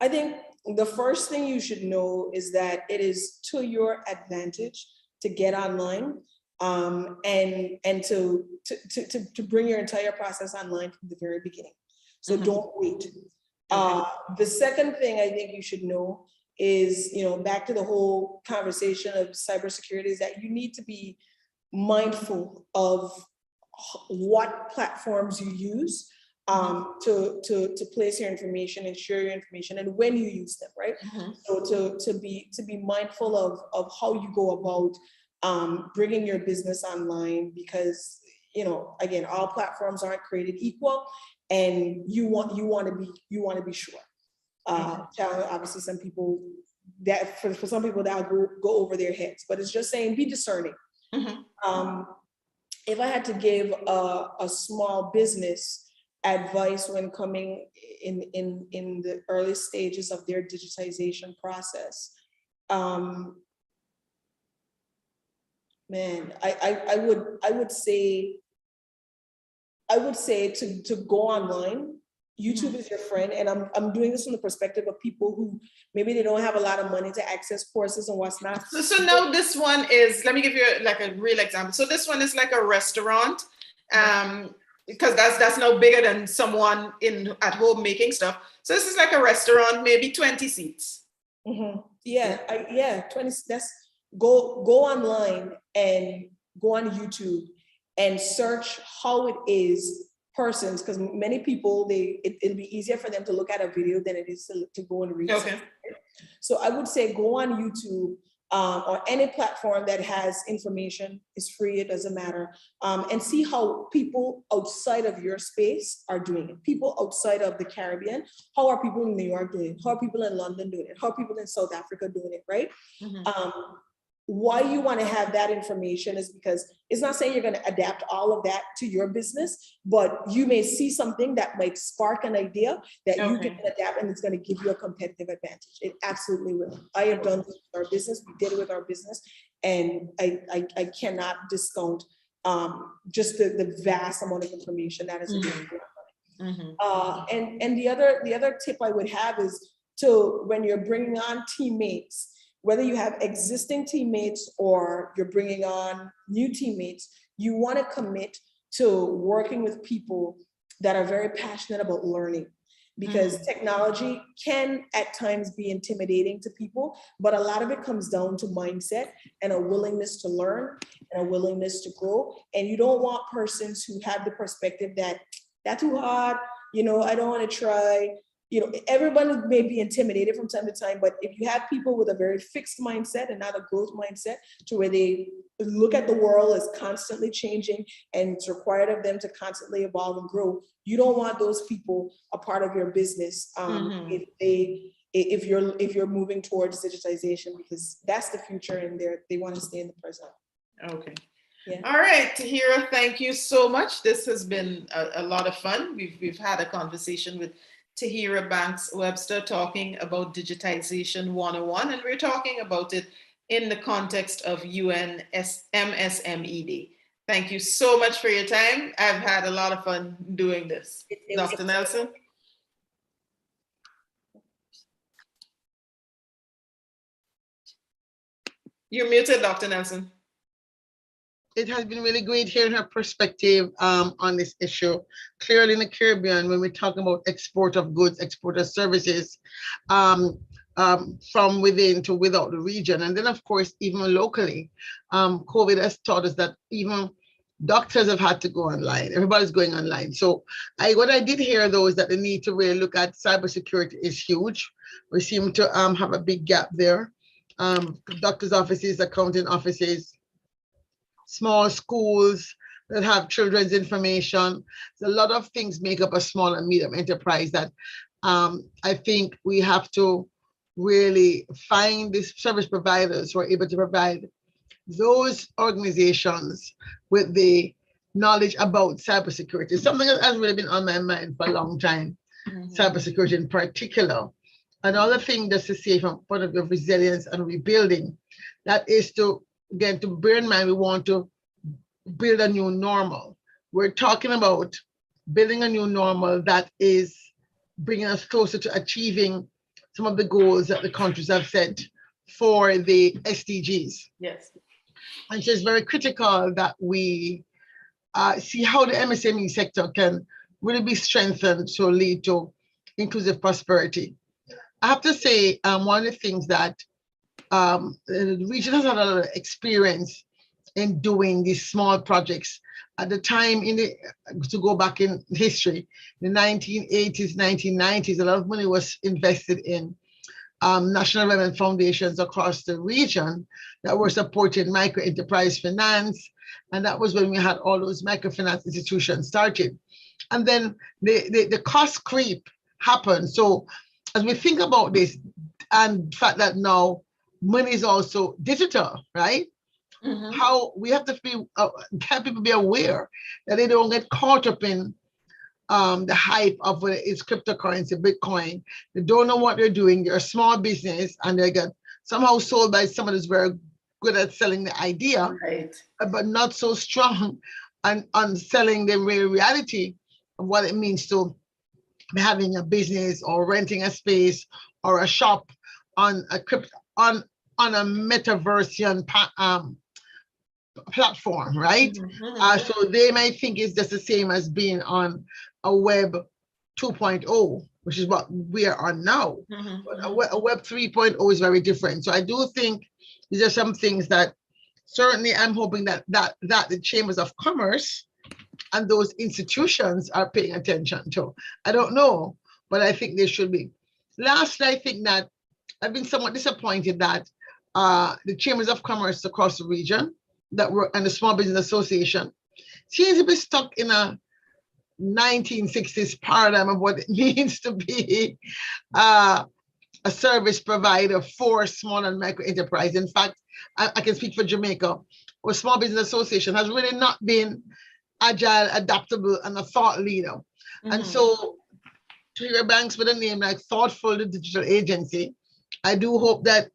I think the first thing you should know is that it is to your advantage to get online, and to bring your entire process online from the very beginning. So don't wait. The second thing I think you should know is, you know, back to the whole conversation of cybersecurity, is that you need to be mindful of what platforms you use to place your information and share your information, and when you use them, right? So to be mindful of how you go about bringing your business online, because, you know, again, all platforms aren't created equal, and you want to be sure. Obviously, some people that for some people that'll go over their heads, but it's just saying be discerning. If I had to give a small business advice when coming in the early stages of their digitization process, man, I would say to go online. YouTube is your friend, and I'm doing this from the perspective of people who maybe they don't have a lot of money to access courses and what's not. So now this one is, let me give you like a real example. So this one is like a restaurant, because that's now bigger than someone at home making stuff. So this is like a restaurant, maybe 20 seats. 20. That's go online and go on YouTube and search how it is persons, because many people it'll be easier for them to look at a video than it is to go and read. Okay. So I would say go on YouTube or any platform that has information. Is free, it doesn't matter, and see how people outside of your space are doing it. People outside of the Caribbean, how are people in New York doing it? How are people in London doing it? How are people in South Africa doing it, right? Why you want to have that information is because it's not saying you're going to adapt all of that to your business, but you may see something that might spark an idea that you can adapt, and it's going to give you a competitive advantage. It absolutely will. I have done this with our business. We did it with our business, and I cannot discount just the vast amount of information that is available. And the other tip I would have is to, when you're bringing on teammates, whether you have existing teammates or you're bringing on new teammates, you want to commit to working with people that are very passionate about learning. because technology can at times be intimidating to people, but a lot of it comes down to mindset and a willingness to learn and a willingness to grow. And you don't want persons who have the perspective that that's too hard, you know, I don't want to try. You know, everyone may be intimidated from time to time, but if you have people with a very fixed mindset and not a growth mindset to where they look at the world as constantly changing and it's required of them to constantly evolve and grow, you don't want those people a part of your business if you're moving towards digitization, because that's the future and they want to stay in the present. Okay. Yeah. All right, Tahira, thank you so much. This has been a lot of fun. We've had a conversation with Tahira Banks Webster talking about digitization 101, and we're talking about it in the context of UN MSME Day. Thank you so much for your time. I've had a lot of fun doing this. Dr. Nelson? You're muted, Dr. Nelson. It has been really great hearing her perspective on this issue. Clearly in the Caribbean, when we're talking about export of goods, export of services, from within to without the region. And then of course, even locally, COVID has taught us that even doctors have had to go online. Everybody's going online. So what I did hear though is that the need to really look at cybersecurity is huge. We seem to have a big gap there. Doctors' offices, accounting offices, small schools that have children's information. So a lot of things make up a small and medium enterprise that I think we have to really find these service providers who are able to provide those organizations with the knowledge about cybersecurity. Something that has really been on my mind for a long time, cybersecurity in particular. Another thing just to say from point of view of resilience and rebuilding, that is to, again, to bear in mind, we want to build a new normal. We're talking about building a new normal that is bringing us closer to achieving some of the goals that the countries have set for the SDGs. Yes. And so it's very critical that we see how the MSME sector can really be strengthened to lead to inclusive prosperity. I have to say, one of the things that the region has had a lot of experience in doing these small projects. At the time, to go back in history, the 1980s, 1990s, a lot of money was invested in national development foundations across the region that were supporting micro enterprise finance. And that was when we had all those microfinance institutions started. And then the cost creep happened. So as we think about this, and the fact that now money is also digital, right? How we have to have people be aware that they don't get caught up in the hype of whether it's cryptocurrency, Bitcoin. They don't know what they're doing. They're a small business and they get somehow sold by someone who's very good at selling the idea, right, but not so strong on selling the real reality of what it means to be having a business or renting a space or a shop on a metaversian platform, right? So they might think it's just the same as being on a web 2.0, which is what we are on now. But a web 3.0 is very different. So I do think these are some things that certainly I'm hoping that the chambers of commerce and those institutions are paying attention to. I don't know, but I think they should be. Lastly, I think that I've been somewhat disappointed that the chambers of commerce across the region that were and the Small Business Association seems to be stuck in a 1960s paradigm of what it means to be a service provider for small and micro enterprise. In fact, I can speak for Jamaica, where Small Business Association has really not been agile, adaptable, and a thought leader. And so Tahira Banks with a name like Thoughtful, the digital agency, I do hope that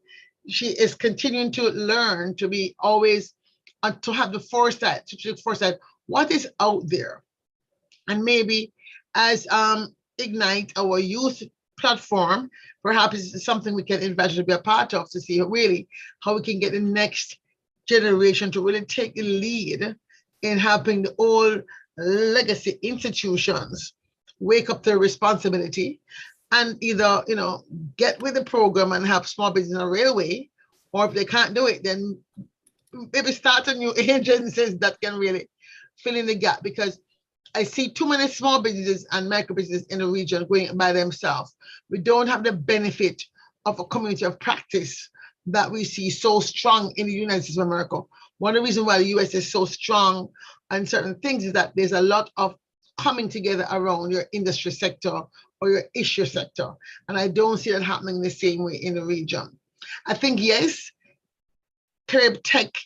she is continuing to learn to be always to have the foresight, strategic foresight, what is out there. And maybe as Ignite, our youth platform, perhaps it's something we can invite her to be a part of to see really how we can get the next generation to really take the lead in helping the old legacy institutions wake up to the responsibility and either, get with the program and have small business on railway, or if they can't do it, then maybe start a new agencies that can really fill in the gap, because I see too many small businesses and micro businesses in the region going by themselves. We don't have the benefit of a community of practice that we see so strong in the United States of America. One of the reasons why the US is so strong on certain things is that there's a lot of coming together around your industry sector or your issue sector. And I don't see that happening the same way in the region. I think, yes, Carib tech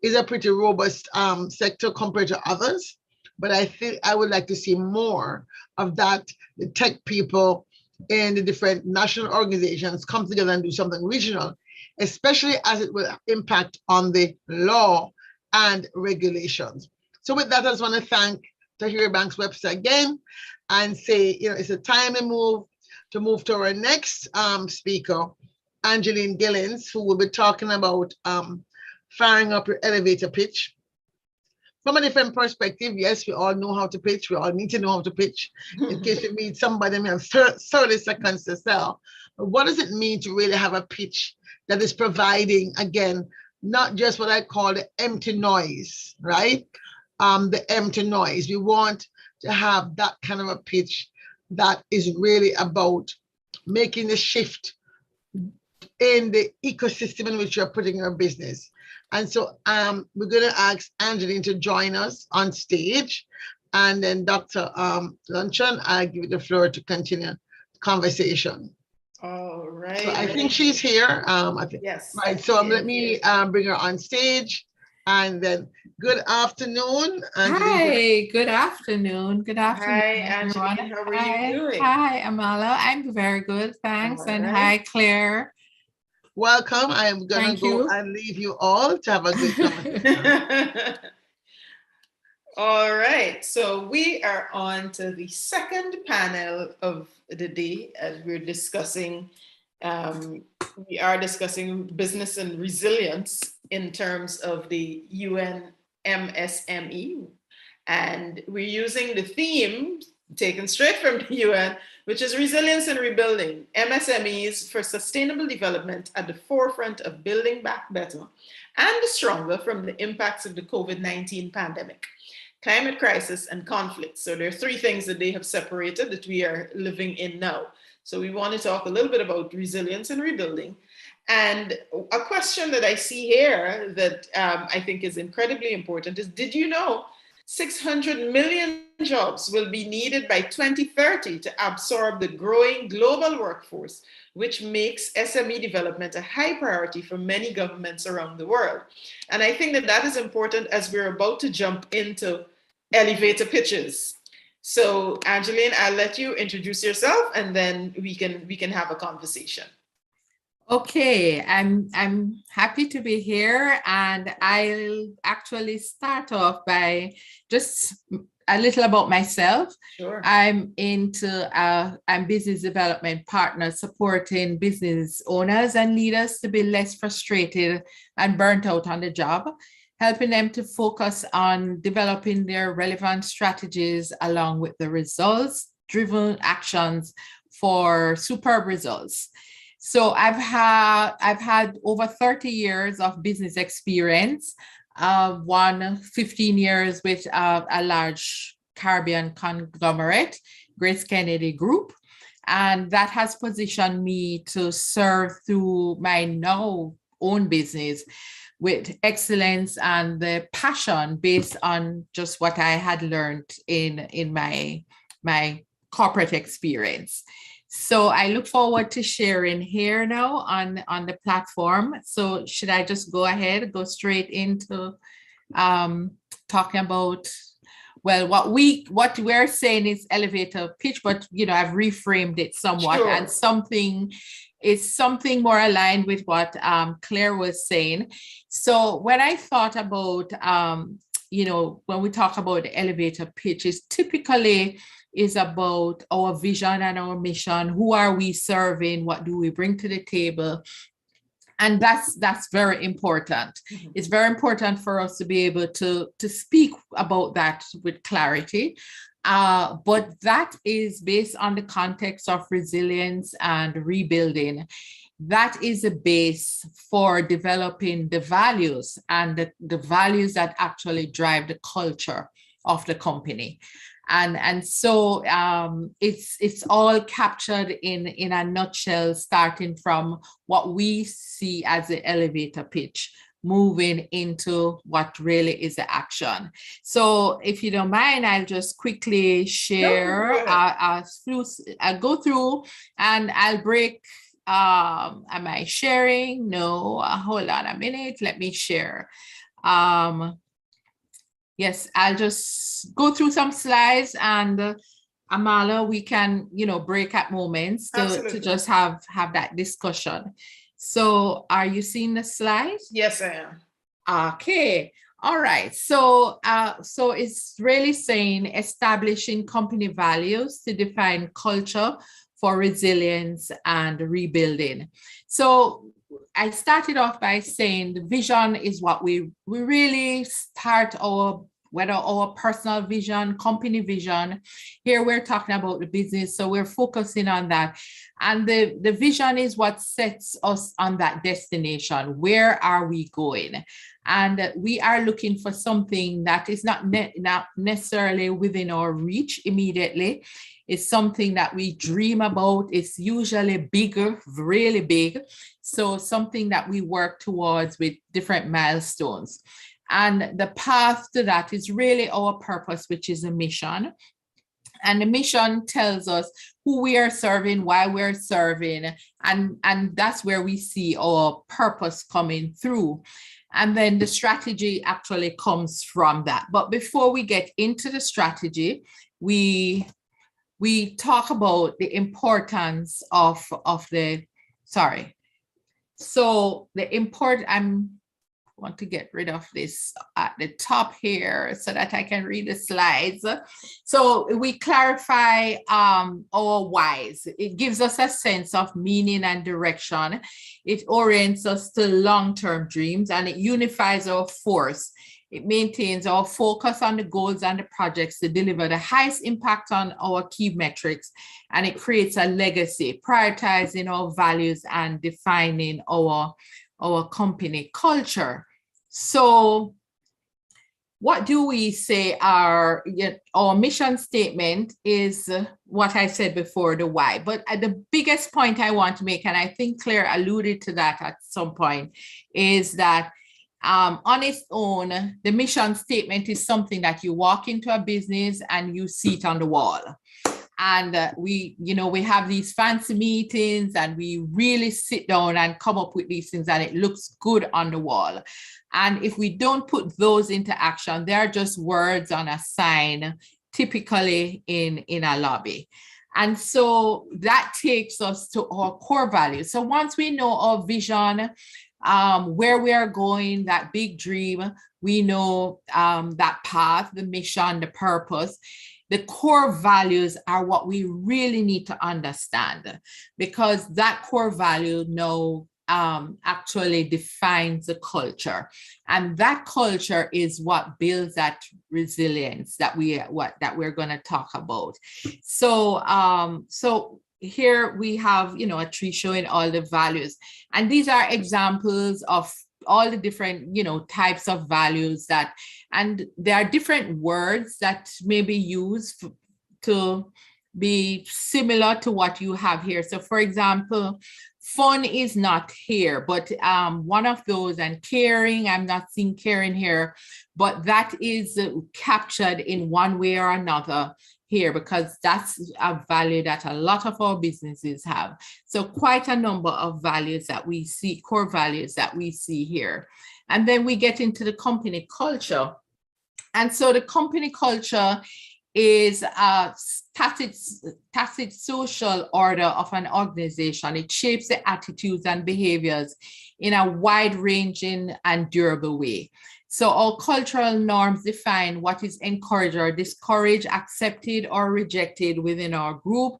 is a pretty robust sector compared to others, but I think I would like to see more of that, the tech people in the different national organizations come together and do something regional, especially as it will impact on the law and regulations. So with that, I just want to thank Tahiri Banks Webster again and say, it's a time to move to our next speaker, Angeline Gillens, who will be talking about firing up your elevator pitch. From a different perspective, yes, we all know how to pitch. We all need to know how to pitch. In case you meet somebody, we have 30 seconds to sell. But what does it mean to really have a pitch that is providing, again, not just what I call the empty noise, right? The empty noise. We want to have that kind of a pitch that is really about making the shift in the ecosystem in which you're putting your business. And so we're going to ask Angeline to join us on stage. And then Dr. Luncheon, I'll give you the floor to continue the conversation. All right. So I think she's here. I think, yes. Right. So let me bring her on stage. And then good afternoon. Angeline. Hi, good afternoon. Good afternoon, Hi, everyone. Angeline. How are you doing? Hi, Amala. I'm very good, thanks. All And right. hi, Claire. Welcome. I am going to go and leave you all to have a good conversation. All right. So we are on to the second panel of the day as we're discussing. We are discussing business and resilience in terms of the UN MSME. And we're using the theme taken straight from the UN, which is resilience and rebuilding, MSMEs for sustainable development at the forefront of building back better and stronger from the impacts of the COVID-19 pandemic, climate crisis, and conflict. So there are three things that they have separated that we are living in now. So we want to talk a little bit about resilience and rebuilding. And a question that I see here that I think is incredibly important is, did you know 600 million jobs will be needed by 2030 to absorb the growing global workforce, which makes SME development a high priority for many governments around the world. And I think that that is important as we're about to jump into elevator pitches. So Angeline, I'll let you introduce yourself and then we can have a conversation. Okay, I'm happy to be here, and I'll actually start off by just a little about myself. Sure. I'm business development partner supporting business owners and leaders to be less frustrated and burnt out on the job, helping them to focus on developing their relevant strategies along with the results-driven actions for superb results. So I've had over 30 years of business experience, 15 years with a large Caribbean conglomerate, Grace Kennedy Group. And that has positioned me to serve through my now own business with excellence and the passion based on just what I had learned in my corporate experience. So I look forward to sharing here now on the platform. So should I just go ahead, go straight into talking about, well, what we're saying is elevator pitch, but I've reframed it somewhat. Sure. And something more aligned with what Claire was saying. So when I thought about, when we talk about the elevator pitch, it's typically is about our vision and our mission. Who are we serving? What do we bring to the table? And that's very important. Mm-hmm. It's very important for us to be able to speak about that with clarity But that is based on the context of resilience and rebuilding. That is a base for developing the values and the values that actually drive the culture of the company. And so it's all captured in a nutshell, starting from what we see as the elevator pitch, moving into what really is the action. So if you don't mind, I'll just quickly share. No, go ahead. I'll go through and I'll break. Am I sharing? No, hold on a minute. Let me share. Yes, I'll just go through some slides, and Amala, we can, break at moments to Absolutely. just have that discussion. So are you seeing the slides? Yes, I am. Okay. All right. So it's really saying establishing company values to define culture for resilience and rebuilding. So I started off by saying the vision is what we really start whether our personal vision, company vision. Here we're talking about the business, so we're focusing on that. And the vision is what sets us on that destination. Where are we going? And we are looking for something that is not necessarily within our reach immediately. It's something that we dream about. It's usually bigger, really big. So something that we work towards with different milestones. And the path to that is really our purpose, which is a mission. And the mission tells us who we are serving, why we're serving, and that's where we see our purpose coming through. And then the strategy actually comes from that. But before we get into the strategy, we talk about the importance of the, sorry. So I want to get rid of this at the top here so that I can read the slides. So we clarify our whys. It gives us a sense of meaning and direction. It orients us to long-term dreams, and it unifies our force. It maintains our focus on the goals and the projects to deliver the highest impact on our key metrics, and it creates a legacy, prioritizing our values and defining our company culture. So what do we say? Our mission statement is what I said before, the why. But the biggest point I want to make, and I think Claire alluded to that at some point, is that on its own, the mission statement is something that you walk into a business and you see it on the wall. And we have these fancy meetings and we really sit down and come up with these things and it looks good on the wall. And if we don't put those into action, they're just words on a sign, typically in a lobby. And so that takes us to our core values. So once we know our vision, where we are going, that big dream, we know that path, the mission, the purpose. The core values are what we really need to understand, because that core value now actually defines the culture, and that culture is what builds that resilience that we're going to talk about. So here we have a tree showing all the values, and these are examples of all the different types of values and there are different words that may be used to be similar to what you have here. So for example, fun is not here, but one of those, and caring, I'm not seeing caring here, but that is captured in one way or another here, because that's a value that a lot of our businesses have. So quite a number of values that we see, core values that we see here. And then we get into the company culture. And so the company culture is a tacit social order of an organization. It shapes the attitudes and behaviors in a wide-ranging and durable way. So our cultural norms define what is encouraged or discouraged, accepted or rejected within our group.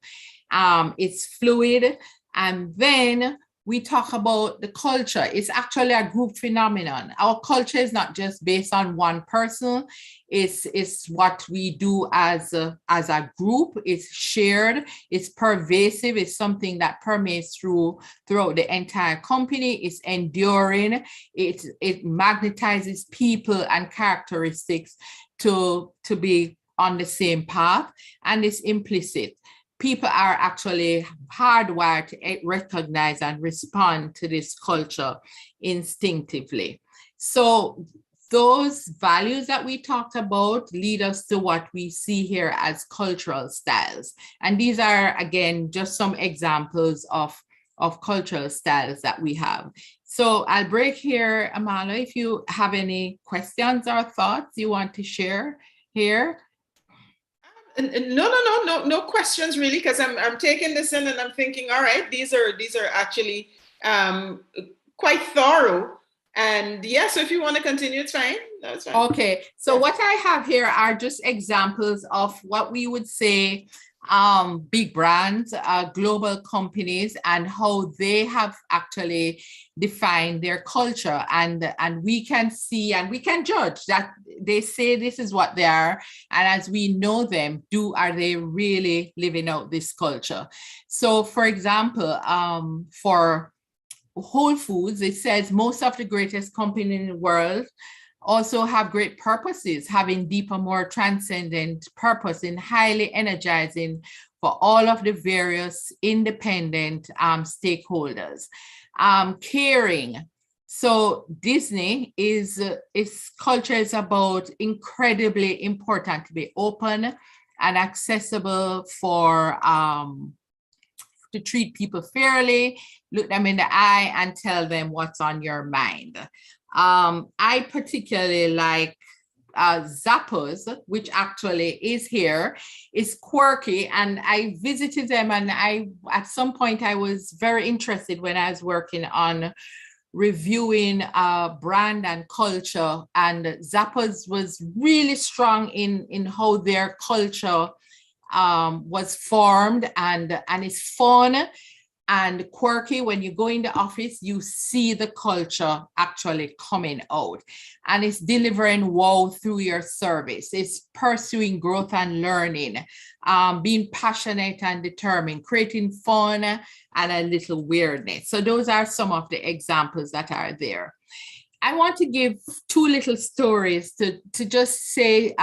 It's fluid. And then we talk about the culture. It's actually a group phenomenon. Our culture is not just based on one person. It's what we do as a group. It's shared, it's pervasive, it's something that permeates throughout the entire company. It's enduring, it magnetizes people and characteristics to be on the same path, and it's implicit. People are actually hardwired to recognize and respond to this culture instinctively. So those values that we talked about lead us to what we see here as cultural styles. And these are, again, just some examples of cultural styles that we have. So I'll break here, Amala, if you have any questions or thoughts you want to share here. No questions really, because I'm taking this in and I'm thinking, all right, these are actually quite thorough. And yeah, so if you want to continue, it's fine. That's fine. Okay, so what I have here are just examples of what we would say big brands, global companies, and how they have actually defined their culture. And we can see and we can judge that they say this is what they are. And as we know them, are they really living out this culture? So for example, for Whole Foods, it says most of the greatest companies in the world also have great purposes, having deeper, more transcendent purpose in highly energizing for all of the various independent stakeholders. Caring. So Disney its culture is about incredibly important to be open and accessible for to treat people fairly, look them in the eye and tell them what's on your mind. I particularly like Zappos, which actually is here, is quirky, and I visited them, and at some point I was very interested when I was working on reviewing brand and culture, and Zappos was really strong in how their culture was formed, and it's fun and quirky. When you go in the office, you see the culture actually coming out, and it's delivering wow through your service. It's pursuing growth and learning, being passionate and determined, creating fun and a little weirdness. So those are some of the examples that are there. I want to give two little stories to just say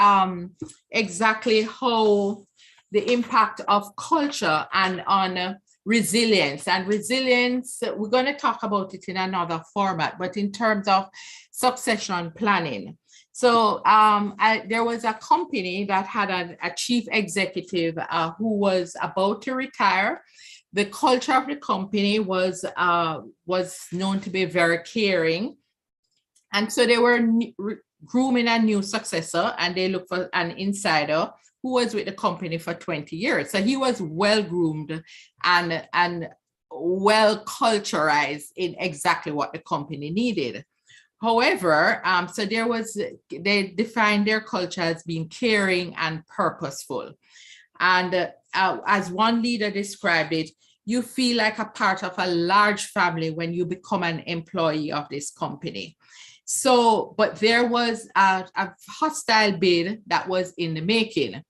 exactly how the impact of culture and on resilience. And resilience, we're going to talk about it in another format, but in terms of succession planning. So there was a company that had a chief executive who was about to retire. The culture of the company was known to be very caring. And so they were grooming a new successor, and they looked for an insider who was with the company for 20 years. So he was well groomed and well culturized in exactly what the company needed. However, so they defined their culture as being caring and purposeful. And as one leader described it, you feel like a part of a large family when you become an employee of this company. So, but there was a hostile bid that was in the making,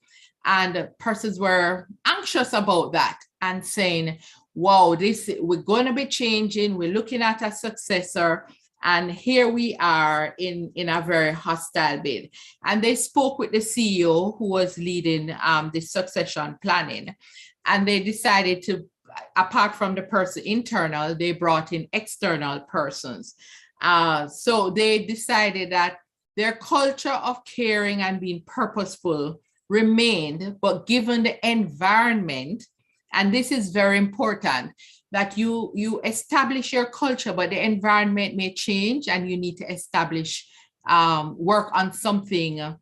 and persons were anxious about that and saying, wow, we're going to be changing. We're looking at a successor. And here we are in a very hostile bid. And they spoke with the CEO who was leading the succession planning. And they decided to, apart from the person internal, they brought in external persons. So they decided that their culture of caring and being purposeful remained, but given the environment, and this is very important, that you establish your culture, but the environment may change, and you need to establish, work on something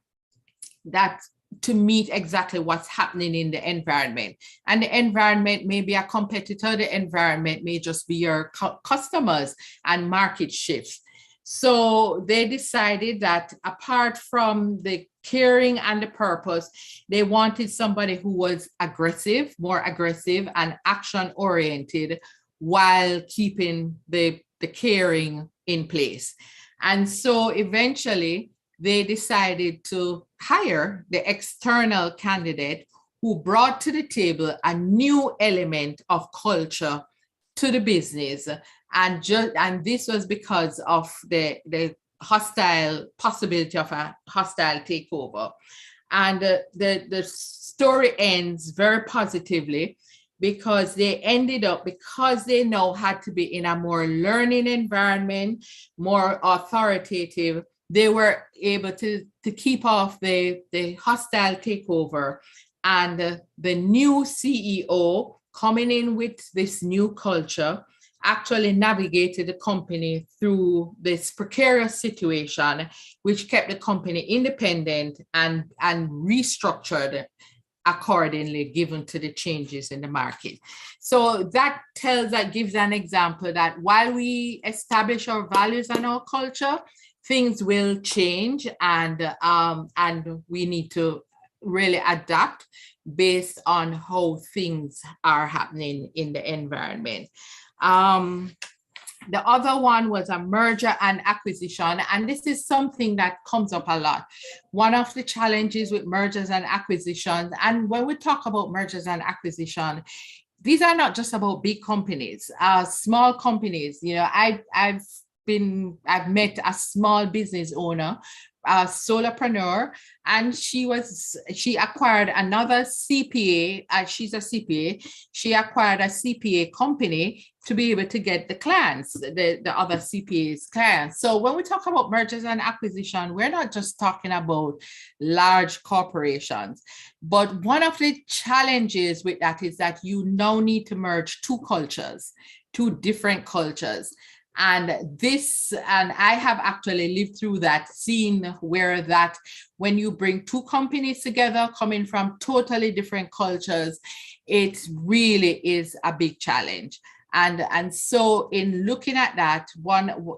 that to meet exactly what's happening in the environment. And the environment may be a competitor, the environment may just be your customers and market shifts. So they decided that apart from the caring and the purpose, they wanted somebody who was aggressive, more aggressive and action-oriented while keeping the caring in place. And so eventually they decided to hire the external candidate who brought to the table a new element of culture to the business. And this was because of the hostile possibility of a hostile takeover. And the story ends very positively, because they ended up, because they now had to be in a more learning environment, more authoritative, they were able to keep off the hostile takeover. And the new CEO coming in with this new culture actually navigated the company through this precarious situation, which kept the company independent and restructured accordingly, given to the changes in the market. So that gives an example that while we establish our values and our culture, things will change, and we need to really adapt based on how things are happening in the environment. The other one was a merger and acquisition, and this is something that comes up a lot. One of the challenges with mergers and acquisitions, and when we talk about mergers and acquisition, these are not just about big companies, small companies. You know, I've met a small business owner, a solopreneur, and she acquired another CPA. She's a CPA. She acquired a CPA company to be able to get the clients, the other CPAs clients. So when we talk about mergers and acquisition, we're not just talking about large corporations, but one of the challenges with that is that you now need to merge two different cultures. And I have actually lived through that, seen where that when you bring two companies together coming from totally different cultures, it really is a big challenge. And so in looking at that,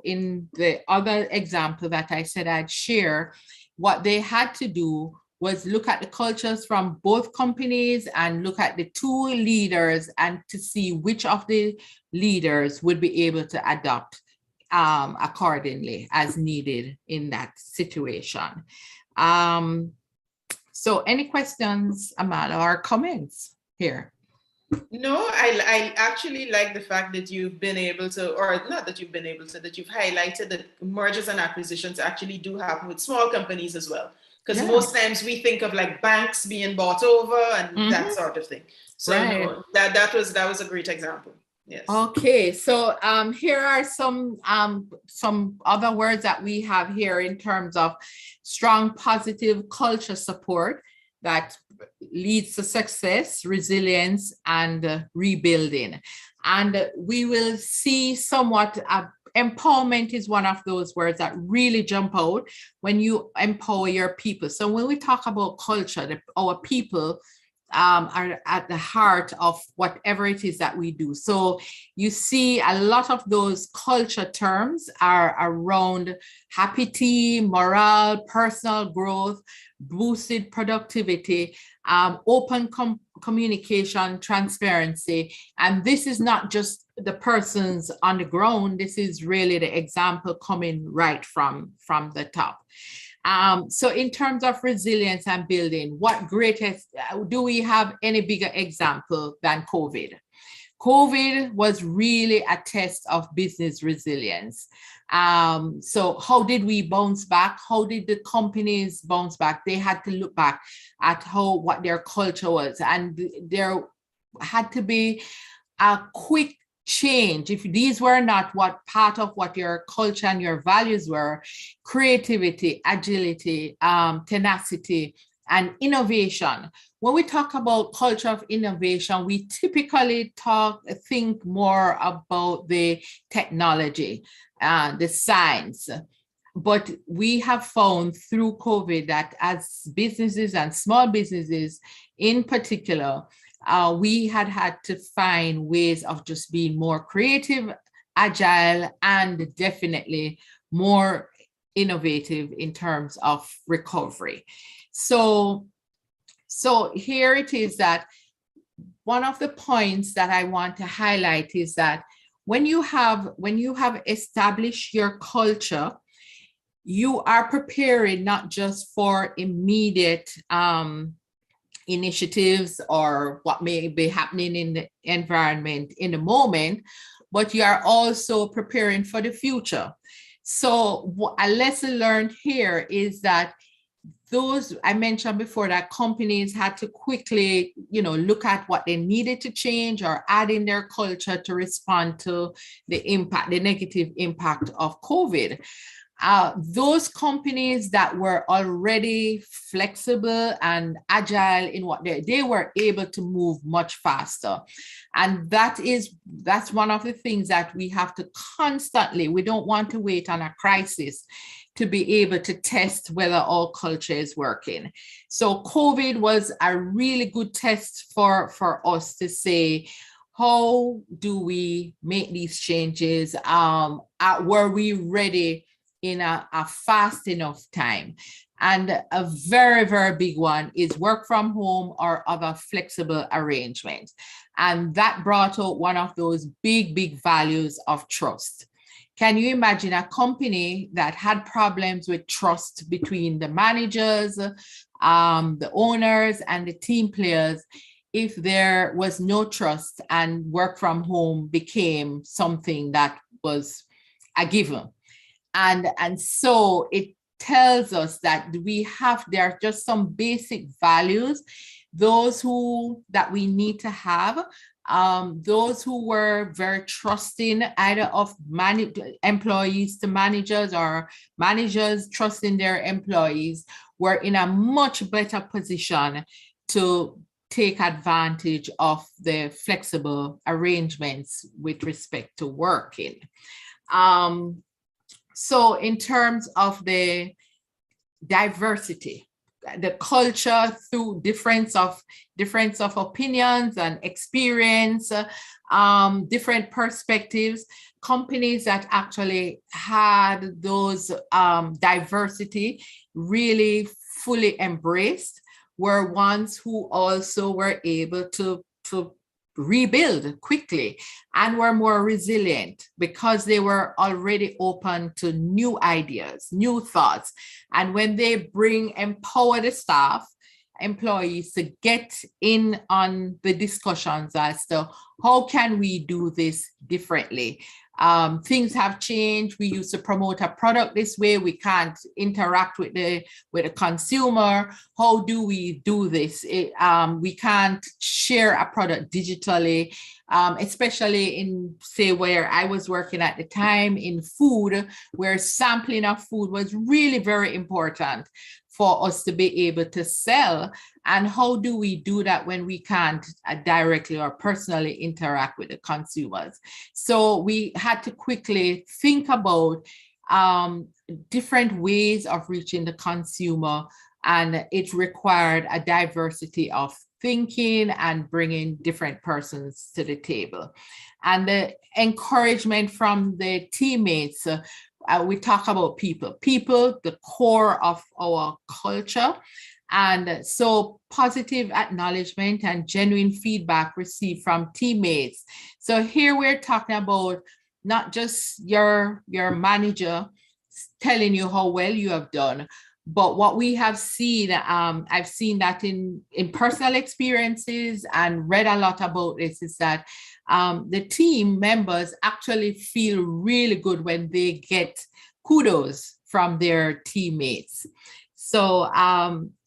in the other example that I said I'd share, what they had to do was look at the cultures from both companies and look at the two leaders and to see which of the leaders would be able to adopt accordingly as needed in that situation. So any questions, Amala, or comments here? No, I actually like the fact that you've been able to, or not that you've been able to, that you've highlighted that mergers and acquisitions actually do happen with small companies as well. Because most times we think of like banks being bought over and that sort of thing. So no, that was a great example. Yes. Okay, so here are some other words that we have here in terms of strong positive culture support that leads to success, resilience, and rebuilding. And we will see somewhat empowerment is one of those words that really jump out when you empower your people. So when we talk about culture, our people are at the heart of whatever it is that we do. So you see a lot of those culture terms are around happy team, morale, personal growth, boosted productivity, open communication, transparency. And this is not just the persons on the ground. This is really the example coming right from the top. So in terms of resilience and building, do we have any bigger example than COVID? COVID was really a test of business resilience. So how did we bounce back? How did the companies bounce back? They had to look back at what their culture was, and there had to be a quick change. If these were not part of what your culture and your values were: creativity, agility, tenacity, and innovation. When we talk about culture of innovation, we typically think more about the technology, the science. But we have found through COVID that as businesses and small businesses in particular, we had to find ways of just being more creative, agile, and definitely more innovative in terms of recovery. So here it is that one of the points that I want to highlight is that when you have established your culture, you are preparing not just for immediate initiatives or what may be happening in the environment in the moment, but you are also preparing for the future. So a lesson learned here is that those I mentioned before, that companies had to quickly, look at what they needed to change or add in their culture to respond to the negative impact of COVID. Those companies that were already flexible and agile in what they were able to move much faster. And that's one of the things that we have to constantly, we don't want to wait on a crisis to be able to test whether our culture is working. So COVID was a really good test for us to say, how do we make these changes? Were we ready in a fast enough time? And a very, very big one is work from home or other flexible arrangements. And that brought out one of those big, big values of trust. Can you imagine a company that had problems with trust between the managers, the owners, and the team players if there was no trust and work from home became something that was a given? And so it tells us that there are just some basic values, that we need to have. Those who were very trusting either of employees to managers or managers trusting their employees were in a much better position to take advantage of the flexible arrangements with respect to working. So in terms of the diversity, the culture through difference of opinions and experience, different perspectives, companies that actually had those diversity really fully embraced were ones who also were able to rebuild quickly and were more resilient because they were already open to new ideas, new thoughts. And when they empower the staff, employees to get in on the discussions as to how can we do this differently. Things have changed. We used to promote a product this way. We can't interact with the consumer. How do we do this? We can't share a product digitally, especially in, say, where I was working at the time in food, where sampling of food was really very important for us to be able to sell. And how do we do that when we can't directly or personally interact with the consumers? So we had to quickly think about different ways of reaching the consumer, and it required a diversity of thinking and bringing different persons to the table. And the encouragement from the teammates, we talk about people, the core of our culture. And so positive acknowledgement and genuine feedback received from teammates. So here we're talking about not just your manager telling you how well you have done, but what we have seen, I've seen that in personal experiences and read a lot about this, is that the team members actually feel really good when they get kudos from their teammates. So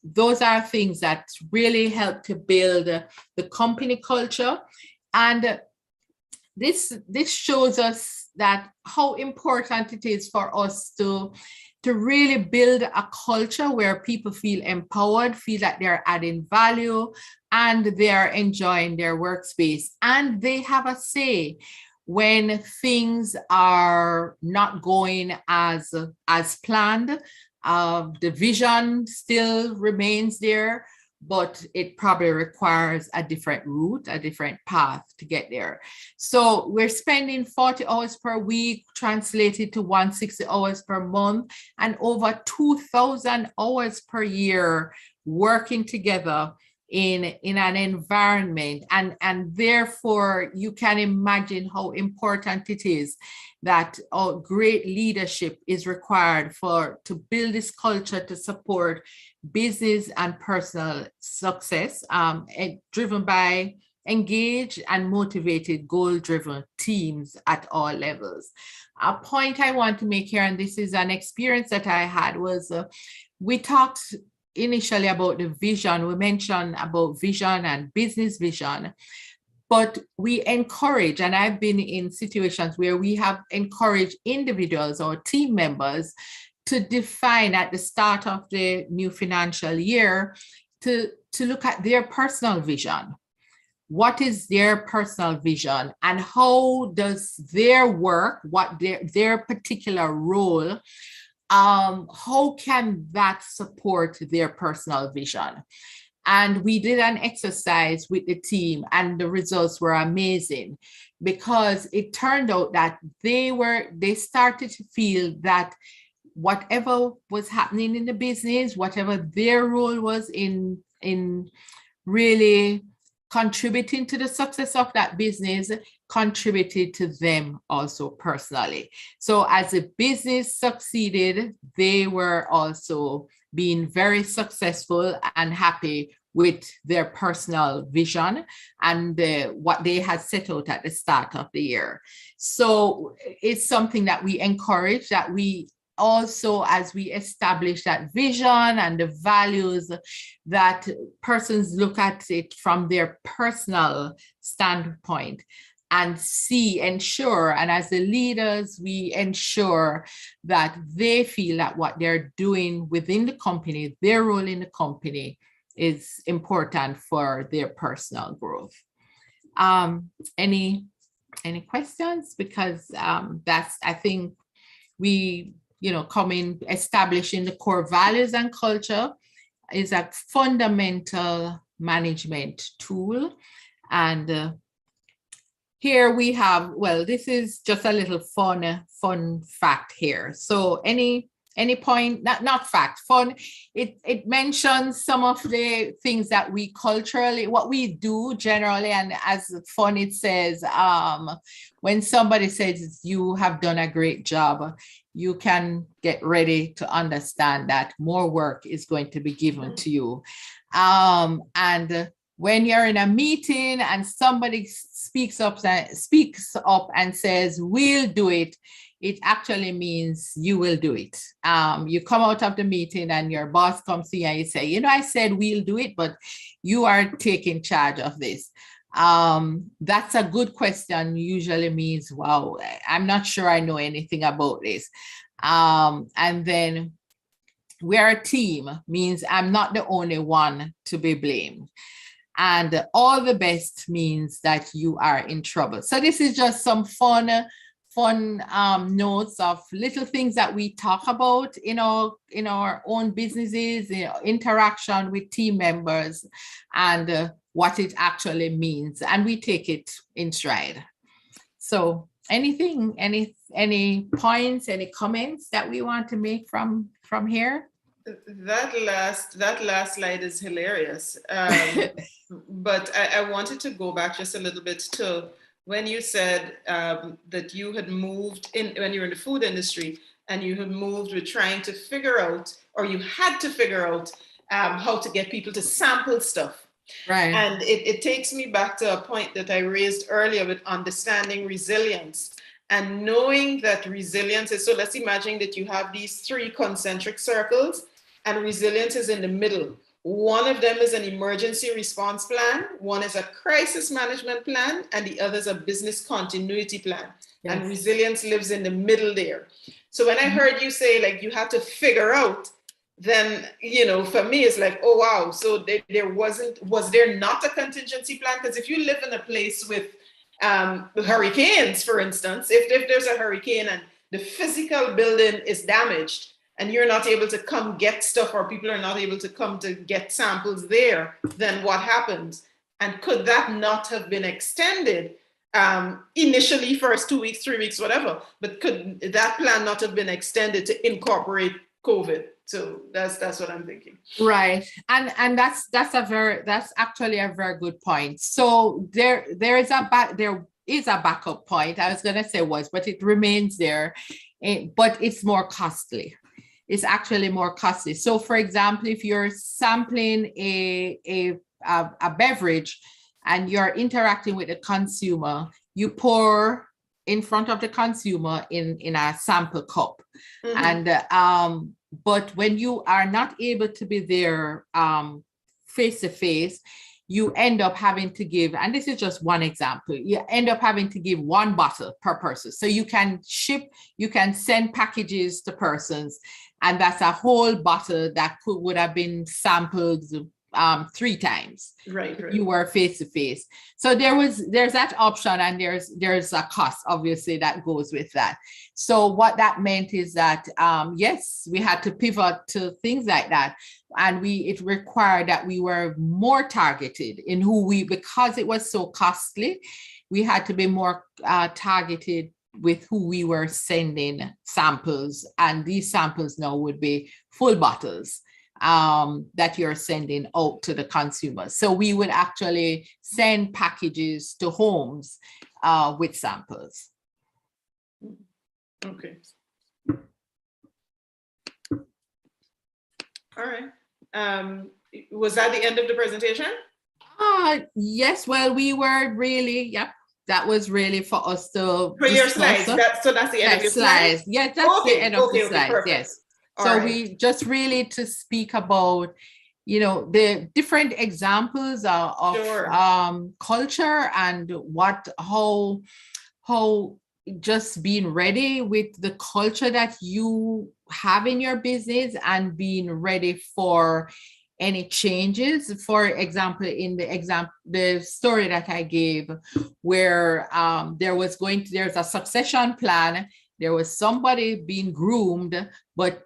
those are things that really help to build the company culture. And this shows us that how important it is for us to really build a culture where people feel empowered, feel that they're adding value, and they're enjoying their workspace, and they have a say when things are not going as planned. The vision still remains there, but it probably requires a different route, a different path to get there. So we're spending 40 hours per week, translated to 160 hours per month, and over 2,000 hours per year working together in an environment, and therefore you can imagine how important it is that great leadership is required to build this culture to support business and personal success, driven by engaged and motivated, goal-driven teams at all levels. A point I want to make here, and this is an experience that I had, was we talked initially about the vision. We mentioned about vision and business vision, but we encourage, and I've been in situations where we have encouraged individuals or team members to define at the start of the new financial year to look at their personal vision. What is their personal vision, and how does their work, what their particular role, how can that support their personal vision? And we did an exercise with the team, and the results were amazing, because it turned out that they started to feel that whatever was happening in the business, whatever their role was in really contributing to the success of that business, contributed to them also personally. So as the business succeeded, they were also being very successful and happy with their personal vision and what they had set out at the start of the year. So it's something that we encourage, that we also, as we establish that vision and the values, that persons look at it from their personal standpoint and ensure, and as the leaders, we ensure that they feel that what they're doing within the company, their role in the company, is important for their personal growth. Any questions? Because that's, I think, we, establishing the core values and culture is a fundamental management tool. And here we have, well, this is just a little fun fact here. So any point, not fact, fun, it mentions some of the things that we culturally, what we do generally, and as fun, it says, when somebody says you have done a great job, you can get ready to understand that more work is going to be given to you. And when you're in a meeting and somebody speaks up and says, we'll do it, it actually means you will do it. You come out of the meeting and your boss comes to you and you say, I said we'll do it, but you are taking charge of this. That's a good question. Usually means, wow, I'm not sure I know anything about this. And then we're a team means I'm not the only one to be blamed. And all the best means that you are in trouble. So this is just some fun notes of little things that we talk about in our own businesses, interaction with team members, and what it actually means, and we take it in stride. So anything, any points, any comments that we want to make from here? That last slide is hilarious. But I wanted to go back just a little bit to when you said that you had moved in, when you were in the food industry, and you had moved with trying to figure out, or you had to figure out how to get people to sample stuff. Right. And it takes me back to a point that I raised earlier with understanding resilience and knowing that resilience is, so let's imagine that you have these 3 concentric circles and resilience is in the middle. One of them is an emergency response plan, one is a crisis management plan, and the other is a business continuity plan. Yes. And resilience lives in the middle there. So when I heard you say, like, you have to figure out, then, for me, it's like, oh, wow. So was there not a contingency plan? Because if you live in a place with hurricanes, for instance, if there's a hurricane and the physical building is damaged and you're not able to come get stuff, or people are not able to come to get samples there, then what happens? And could that not have been extended initially, first 2 weeks, 3 weeks, whatever, but could that plan not have been extended to incorporate COVID, So that's what I'm thinking. Right. And that's actually a very good point. So there is a backup point. I was gonna say but it remains there, but it's more costly. It's actually more costly. So for example, if you're sampling a beverage and you're interacting with the consumer, you pour in front of the consumer in a sample cup. Mhm. And but when you are not able to be there face to face, you end up having to give, and this is just one example, you end up having to give one bottle per person. So you can send packages to persons, and that's a whole bottle that would have been sampled 3 times. Right. You were face to face. So there's that option, and there's a cost obviously that goes with that. So what that meant is that yes, we had to pivot to things like that, and it required that we were more targeted in because it was so costly, we had to be more targeted with who we were sending samples, and these samples now would be full bottles that you're sending out to the consumer. So we would actually send packages to homes with samples. Okay. All right. Was that the end of the presentation? Yes, well, we were really, yep. That was really for us to For your discuss. slides. So that's the end of your slides? Yes, that's the end of the Okay, slides, perfect. yes. All So right. we just really to speak about, the different examples of Sure. culture and how just being ready with the culture that you have in your business and being ready for any changes. For example, in the story that I gave, where there's a succession plan. There was somebody being groomed, but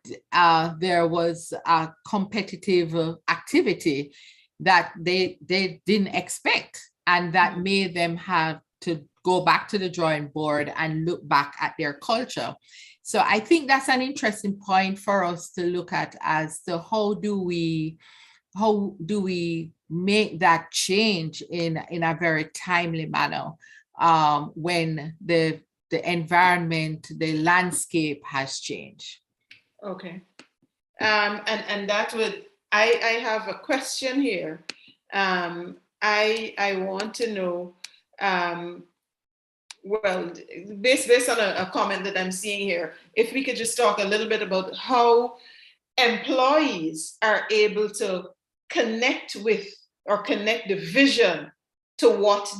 there was a competitive activity that they didn't expect, and that made them have to go back to the drawing board and look back at their culture. So I think that's an interesting point for us to look at as to how do we make that change in a very timely manner when the environment, the landscape has changed. Okay. And that would, I have a question here. I want to know, well, based on a comment that I'm seeing here, if we could just talk a little bit about how employees are able to connect with or connect the vision to what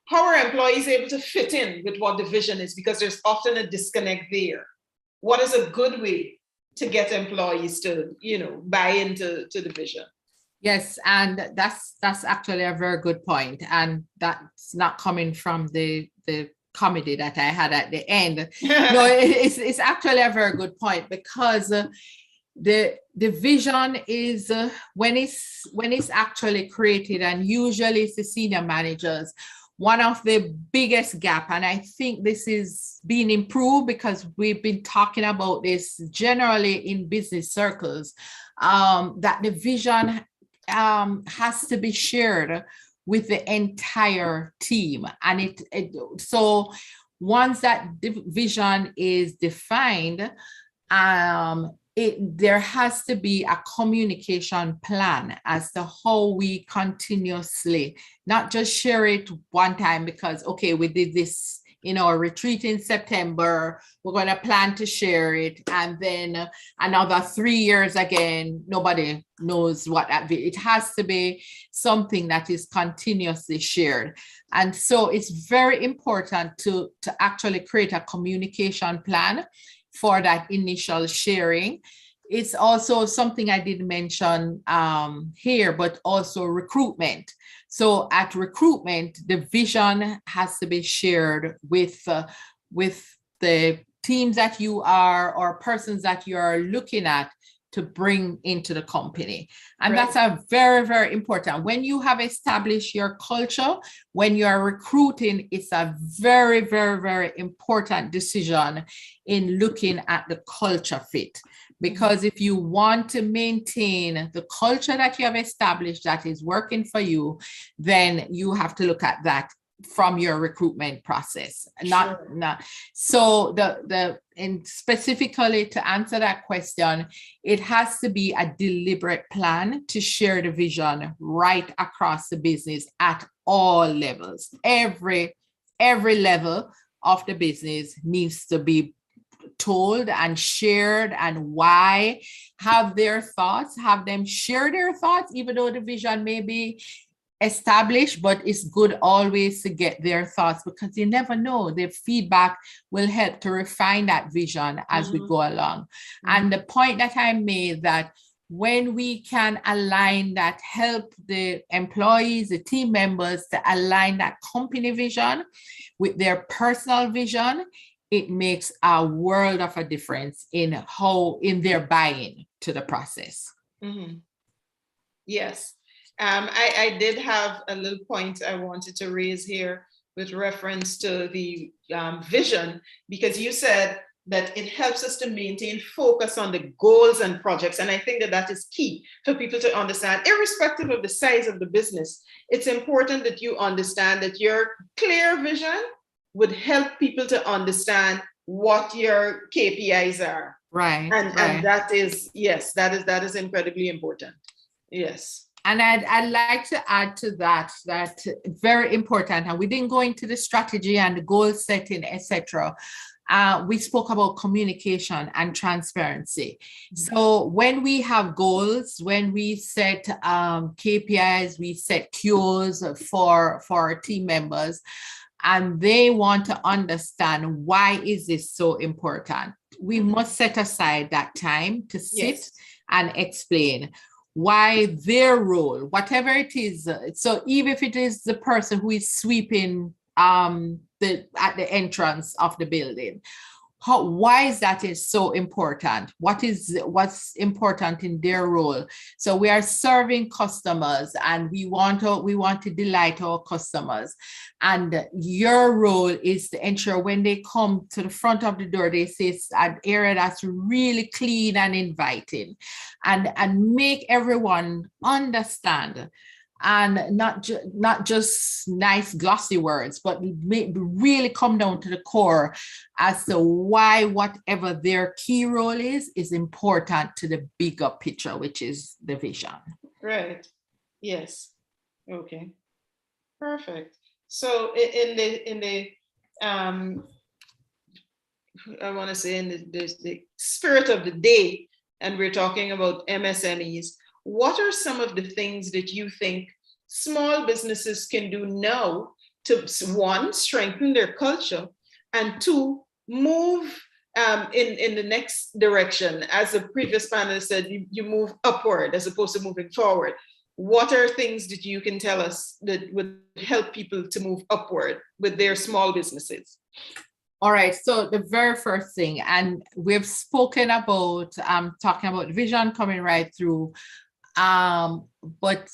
how are employees able to fit in with what the vision is? Because there's often a disconnect there. What is a good way to get employees to, buy into the vision? Yes, and that's actually a very good point, and that's not coming from the comedy that I had at the end. No, it's actually a very good point, because the vision is when it's actually created, and usually it's the senior managers. One of the biggest gap, and I think this is being improved because we've been talking about this generally in business circles, that the vision has to be shared with the entire team. And so once that vision is defined, there has to be a communication plan as to how we continuously, not just share it one time because, okay, we did this in our retreat in September, we're going to plan to share it. And then another 3 years again, nobody knows what that be. It has to be something that is continuously shared. And so it's very important to actually create a communication plan for that initial sharing. It's also something I didn't mention here, but also recruitment. So at recruitment, the vision has to be shared with the teams that you are or persons that you are looking at to bring into the company. And Right. that's a very, very important. When you have established your culture, when you are recruiting, it's a very, very, very important decision in looking at the culture fit. Because if you want to maintain the culture that you have established that is working for you, then you have to look at that from your recruitment process. Not so and specifically to answer that question, it has to be a deliberate plan to share the vision right across the business at all levels. Every level of the business needs to be told and shared, and why. Have their thoughts, have them share their thoughts, even though the vision may be established, but it's good always to get their thoughts, because you never know, their feedback will help to refine that vision as we go along. And the point that I made, that when we can align that, help the employees, the team members to align that company vision with their personal vision, it makes a world of a difference in their buy-in to the process. Yes. I did have a little point I wanted to raise here with reference to the vision, because you said that it helps us to maintain focus on the goals and projects. And I think that that is key for people to understand, irrespective of the size of the business. It's important that you understand that your clear vision would help people to understand what your KPIs are. Right. And that is, yes, that is incredibly important. Yes. And I'd like to add to that very important, and we didn't go into the strategy and the goal setting, etc. We spoke about communication and transparency. So when we have goals, when we set KPIs, we set QOs for our team members, and they want to understand why is this so important, we must set aside that time to sit and explain why their role, whatever it is. So even if it is the person who is sweeping at the entrance of the building, why is that is so important? What's important in their role? So we are serving customers, and we want to delight our customers. And your role is to ensure when they come to the front of the door, they see it's an area that's really clean and inviting, and make everyone understand. And not just nice glossy words, but really come down to the core as to why whatever their key role is important to the bigger picture, which is the vision. Right. Yes. Okay. Perfect. So in the I want to say in the spirit of the day, and we're talking about MSMEs, what are some of the things that you think small businesses can do now to, one, strengthen their culture, and two, move in the next direction? As the previous panelist said, you move upward as opposed to moving forward. What are things that you can tell us that would help people to move upward with their small businesses? All right, so the very first thing, and we've spoken about talking about vision coming right through. But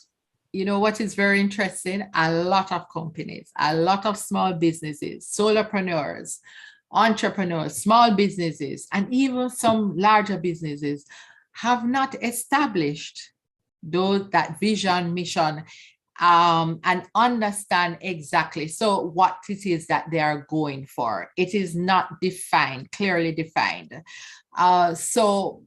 you know what is very interesting? A lot of companies, a lot of small businesses, solopreneurs, entrepreneurs, small businesses, and even some larger businesses have not established that vision, mission, and understand exactly so what it is that they are going for. It is not defined, clearly defined. So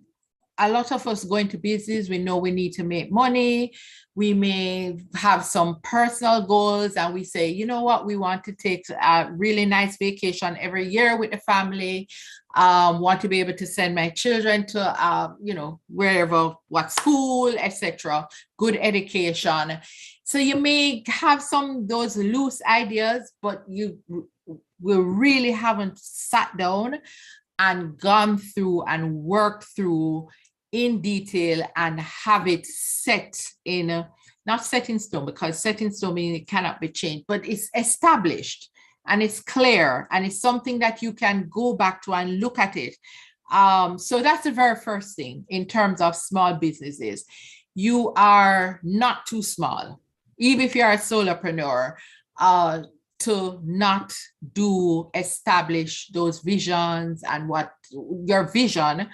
a lot of us go into business, we know we need to make money. We may have some personal goals, and we say, you know what, we want to take a really nice vacation every year with the family. Want to be able to send my children to, wherever, what school, etc. Good education. So you may have those loose ideas, but we really haven't sat down and gone through and worked through in detail and have it set in, not set in stone, because set in stone means it cannot be changed, but it's established and it's clear, and it's something that you can go back to and look at it So that's the very first thing in terms of small businesses. You are not too small, even if you're a solopreneur, to not establish those visions and what your vision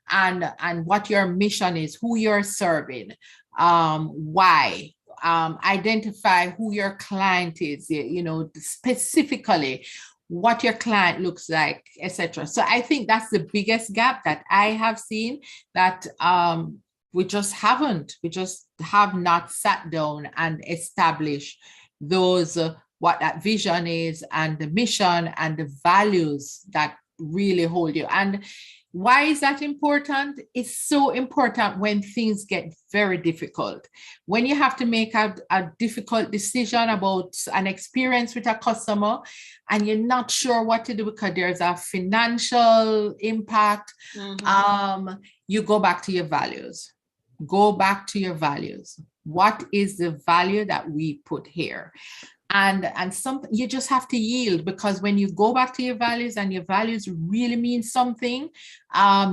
and what your mission is, who you're serving, why. Identify who your client is, specifically what your client looks like, etc. So I think that's the biggest gap that I have seen, that we just have not sat down and established those, what that vision is and the mission and the values that really hold you. And why is that important? It's so important when things get very difficult. When you have to make a difficult decision about an experience with a customer and you're not sure what to do because there's a financial impact, you go back to your values. Go back to your values. What is the value that we put here? And something you just have to yield, because when you go back to your values and your values really mean something,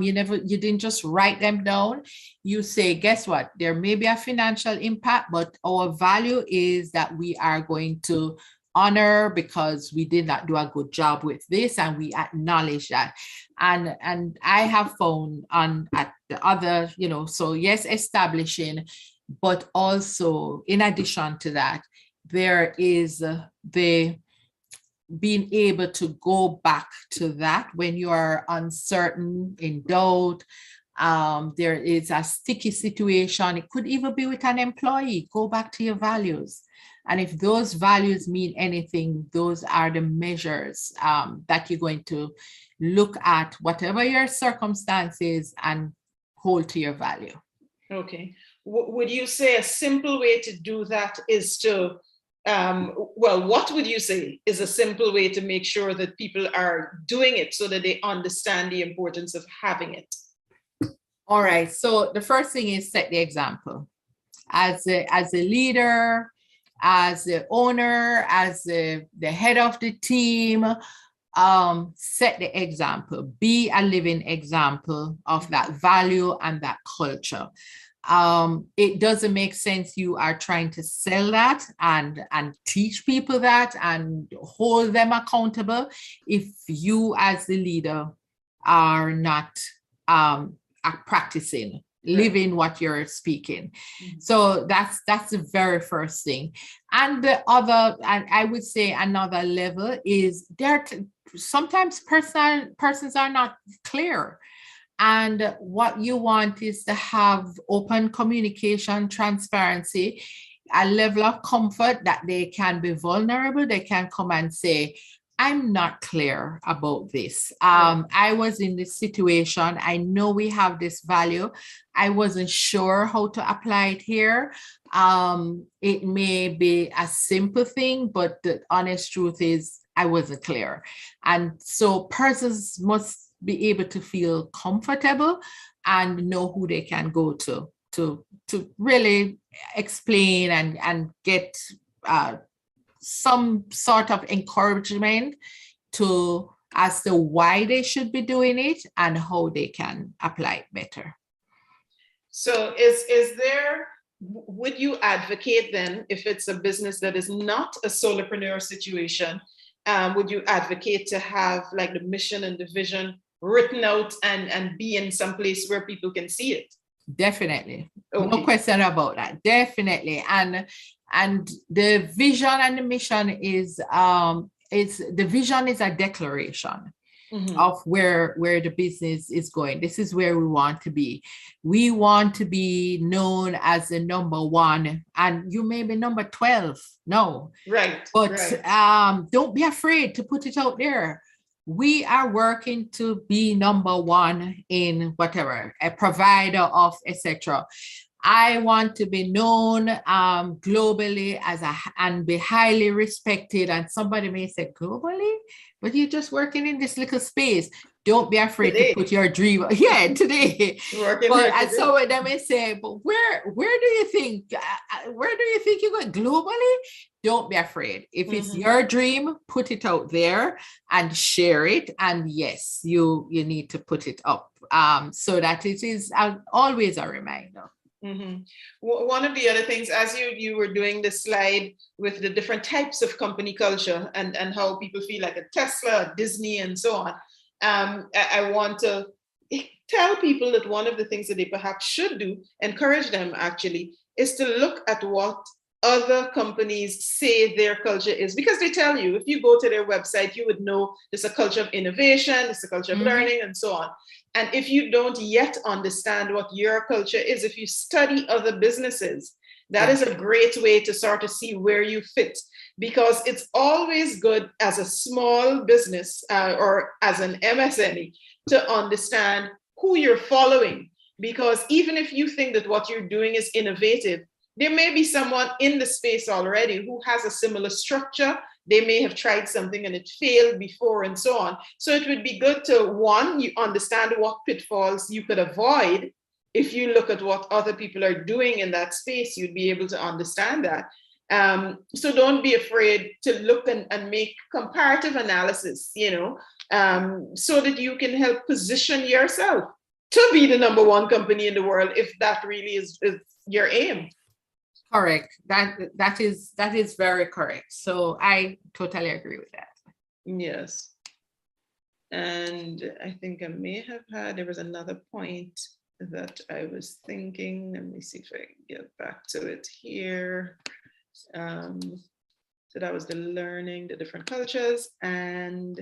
you didn't just write them down. You say, guess what? There may be a financial impact, but our value is that we are going to honor because we did not do a good job with this, and we acknowledge that. And I have found at the other, so yes, establishing, but also in addition to that, there is the being able to go back to that when you are uncertain, in doubt. There is a sticky situation. It could even be with an employee. Go back to your values. And if those values mean anything, those are the measures that you're going to look at, whatever your circumstances, and hold to your value. Okay. Would you say a simple way to do that is to, what would you say is a simple way to make sure that people are doing it so that they understand the importance of having it? All right. So the first thing is set the example. As a leader, as the owner, as the head of the team, set the example. Be a living example of that value and that culture. It doesn't make sense you are trying to sell that and teach people that and hold them accountable if you as the leader are not practicing, living what you're speaking. So that's the very first thing. And the other, and I would say another level is sometimes persons are not clear. And what you want is to have open communication, transparency, a level of comfort that they can be vulnerable. They can come and say, I'm not clear about this. I was in this situation. I know we have this value. I wasn't sure how to apply it here. It may be a simple thing, but the honest truth is I wasn't clear. And so persons must be able to feel comfortable and know who they can go to really explain and get some sort of encouragement as to why they should be doing it and how they can apply it better. So would you advocate then, if it's a business that is not a solopreneur situation, would you advocate to have like the mission and the vision written out and be in some place where people can see it? Definitely. Okay. No question about that. Definitely. And the vision and the mission is the vision is a declaration of where the business is going. This is where we want to be. We want to be known as the number one, and you may be number 12. No. Right. But don't be afraid to put it out there. We are working to be number one in whatever, a provider of, etc. I want to be known globally and be highly respected. And somebody may say globally, but you're just working in this little space. Don't be afraid Today. to put your dream. Yeah, today. Working But here and today. so they may say, but where do you think you're going globally? Don't be afraid. If it's Mhm. your dream, put it out there and share it. And yes, you need to put it up so that it is always a reminder. Mhm. One of the other things, as you were doing the slide with the different types of company culture and how people feel like a Tesla, a Disney, and so on, I want to tell people that one of the things that they perhaps should do, encourage them actually, is to look at what other companies say their culture is, because they tell you, if you go to their website, you would know there's a culture of innovation, there's a culture of Mhm. learning, and so on. And if you don't yet understand what your culture is, if you study other businesses, that is a great way to start to see where you fit, because it's always good as a small business or as an MSME to understand who you're following. Because even if you think that what you're doing is innovative, there may be someone in the space already who has a similar structure. They may have tried something and it failed before and so on. So it would be good to, one, you understand what pitfalls you could avoid. If you look at what other people are doing in that space, you'd be able to understand that. So don't be afraid to look and make comparative analysis, so that you can help position yourself to be the number one company in the world, if that really is your aim. Correct. That is very correct. So I totally agree with that. Yes. And I think I may have there was another point that I was thinking. Let me see if I can get back to it here. So that was the learning, the different cultures. And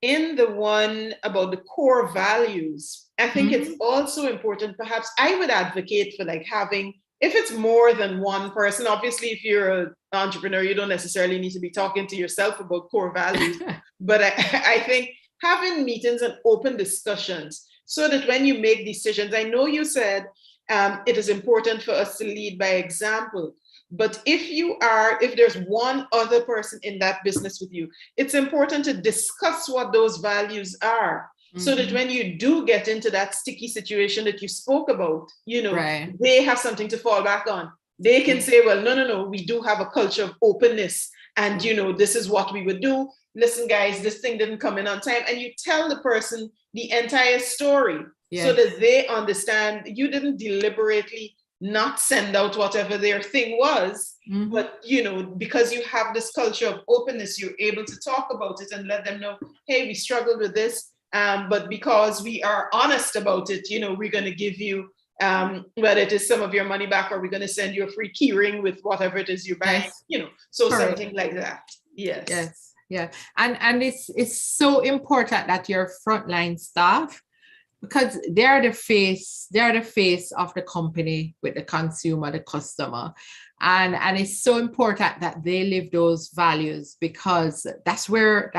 in the one about the core values, I think it's also important, perhaps I would advocate for like having, if it's more than one person, obviously if you're an entrepreneur, you don't necessarily need to be talking to yourself about core values, but I think having meetings and open discussions so that when you make decisions, I know you said it is important for us to lead by example, but if there's one other person in that business with you, it's important to discuss what those values are. So that when you do get into that sticky situation that you spoke about, Right. they have something to fall back on. They can say, well, no, we do have a culture of openness. And, this is what we would do. Listen, guys, this thing didn't come in on time. And you tell the person the entire story so that they understand you didn't deliberately not send out whatever their thing was. But, because you have this culture of openness, you're able to talk about it and let them know, hey, we struggled with this. But because we are honest about it, we're going to give you, whether it is some of your money back, or we're going to send you a free key ring with whatever it is you're buying, so Correct. something like that. Yes. Yeah. And it's so important that your frontline staff, because they're the face of the company with the consumer, the customer. And it's so important that they live those values, because that's where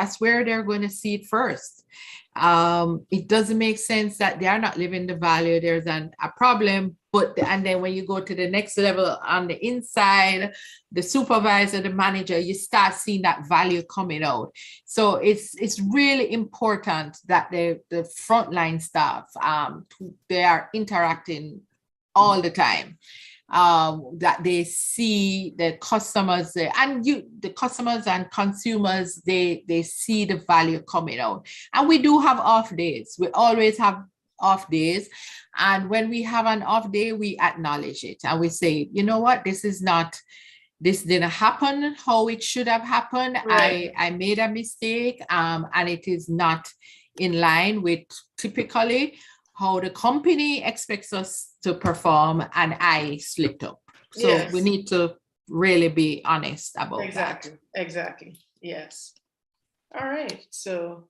they're going to see it first. It doesn't make sense that they are not living the value. There's a problem, and then when you go to the next level on the inside, the supervisor, the manager, you start seeing that value coming out. So it's really important that the frontline staff, they are interacting all the time. That they see the customers the customers and consumers, they see the value coming out. And we do have off days. We always have off days. And when we have an off day, we acknowledge it and we say, you know what, this didn't happen how it should have happened. Right. I made a mistake, and it is not in line with typically how the company expects us to perform, and I slipped up. So we need to really be honest about that. Exactly. Yes. All right. So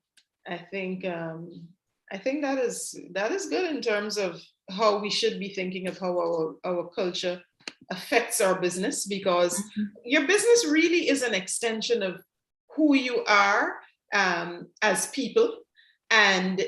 I think that is good in terms of how we should be thinking of how our culture affects our business, because your business really is an extension of who you are as people. And,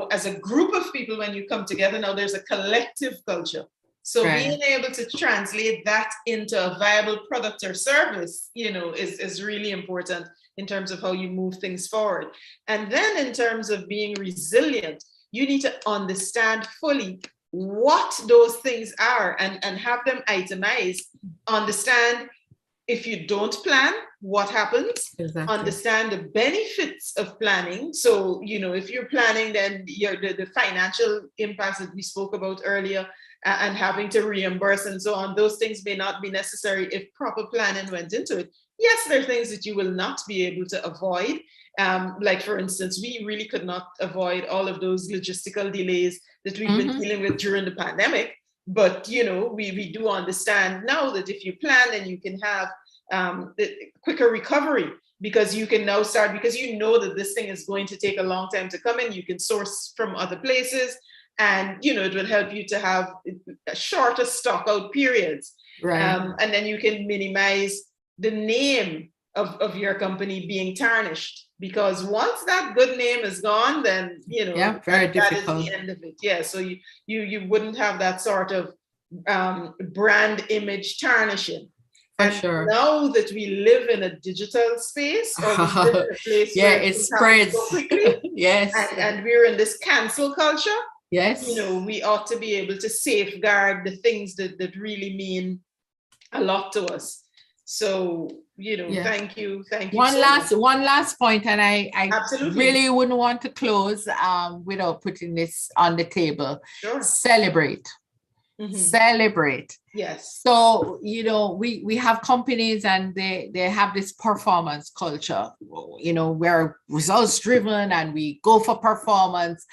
as a group of people, when you come together, now there's a collective culture. So being able to translate that into a viable product or service, is really important. in terms of how you move things forward. And then in terms of being resilient, you need to understand fully what those things are and have them itemized. Understand if you don't plan, what happens? Exactly. Understand the benefits of planning. So, if you're planning, then the financial impacts that we spoke about earlier and having to reimburse and so on, those things may not be necessary if proper planning went into it. Yes, there are things that you will not be able to avoid. Like, for instance, we really could not avoid all of those logistical delays that we've been dealing with during the pandemic. But, we do understand now that if you plan, then you can have the quicker recovery, because you can now start, because you know that this thing is going to take a long time to come in. You can source from other places, and, it will help you to have shorter stock out periods. Right. And then you can minimize the name of your company being tarnished, because once that good name is gone, then very that difficult. is the end of it. Yeah, so you wouldn't have that sort of brand image tarnishing. For sure. Now that we live in a digital space, or we live in a place where it things happen spreads so quickly, yes, and we're in this cancel culture, yes, we ought to be able to safeguard the things that really mean a lot to us. So, thank you. One last point, and I Absolutely. really wouldn't want to close without putting this on the table. Sure. Celebrate. Celebrate. Yes. So, we have companies, and they have this performance culture, we're results driven and we go for performance.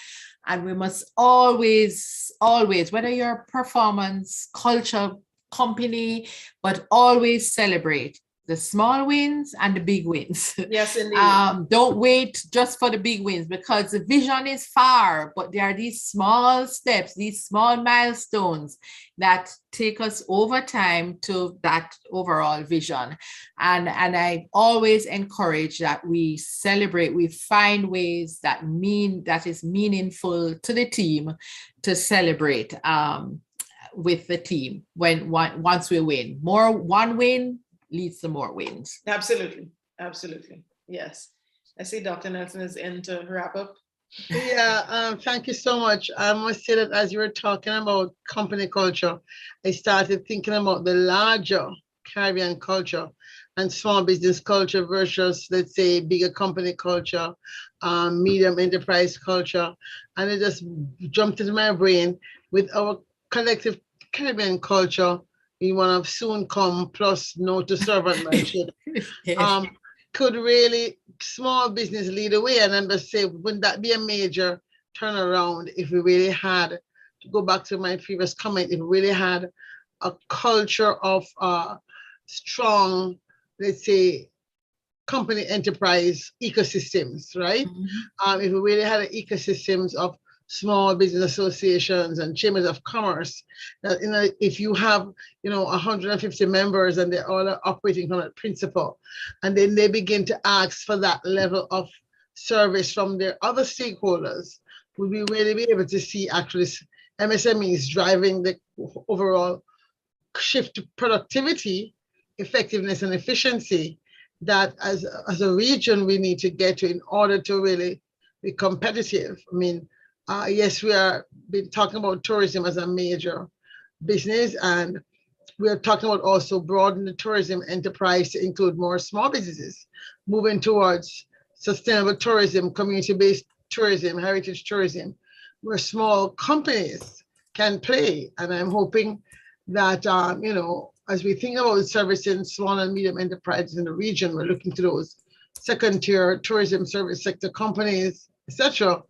And we must always, whether you're a performance culture company, but always celebrate the small wins and the big wins. Yes, indeed. Don't wait just for the big wins, because the vision is far, but there are these small steps, these small milestones that take us over time to that overall vision. And I always encourage that we celebrate, we find ways that is meaningful to the team to celebrate with the team once we win. One win leads to more wins. Absolutely. Yes. I see Dr. Nelson is in to wrap up. Yeah, thank you so much. I must say that as you were talking about company culture, I started thinking about the larger Caribbean culture and small business culture versus, let's say, bigger company culture, medium enterprise culture. And it just jumped into my brain with our collective Caribbean culture. We want to soon come plus no to servantmanship. Yes. Could really small business lead the way? And I'm just say, wouldn't that be a major turnaround if we really had, to go back to my previous comment, if we really had a culture of strong, let's say, company enterprise ecosystems, right? If we really had ecosystems of small business associations and chambers of commerce, that if you have 150 members and they're all operating from that principle, and then they begin to ask for that level of service from their other stakeholders, we'll be really be able to see actually MSMEs driving the overall shift to productivity, effectiveness, and efficiency that as a region we need to get to in order to really be competitive. I mean, yes, we are been talking about tourism as a major business, and we are talking about also broadening the tourism enterprise to include more small businesses, moving towards sustainable tourism, community-based tourism, heritage tourism, where small companies can play. And I'm hoping that, as we think about servicing small and medium enterprises in the region, we're looking to those second-tier tourism service sector companies, etc.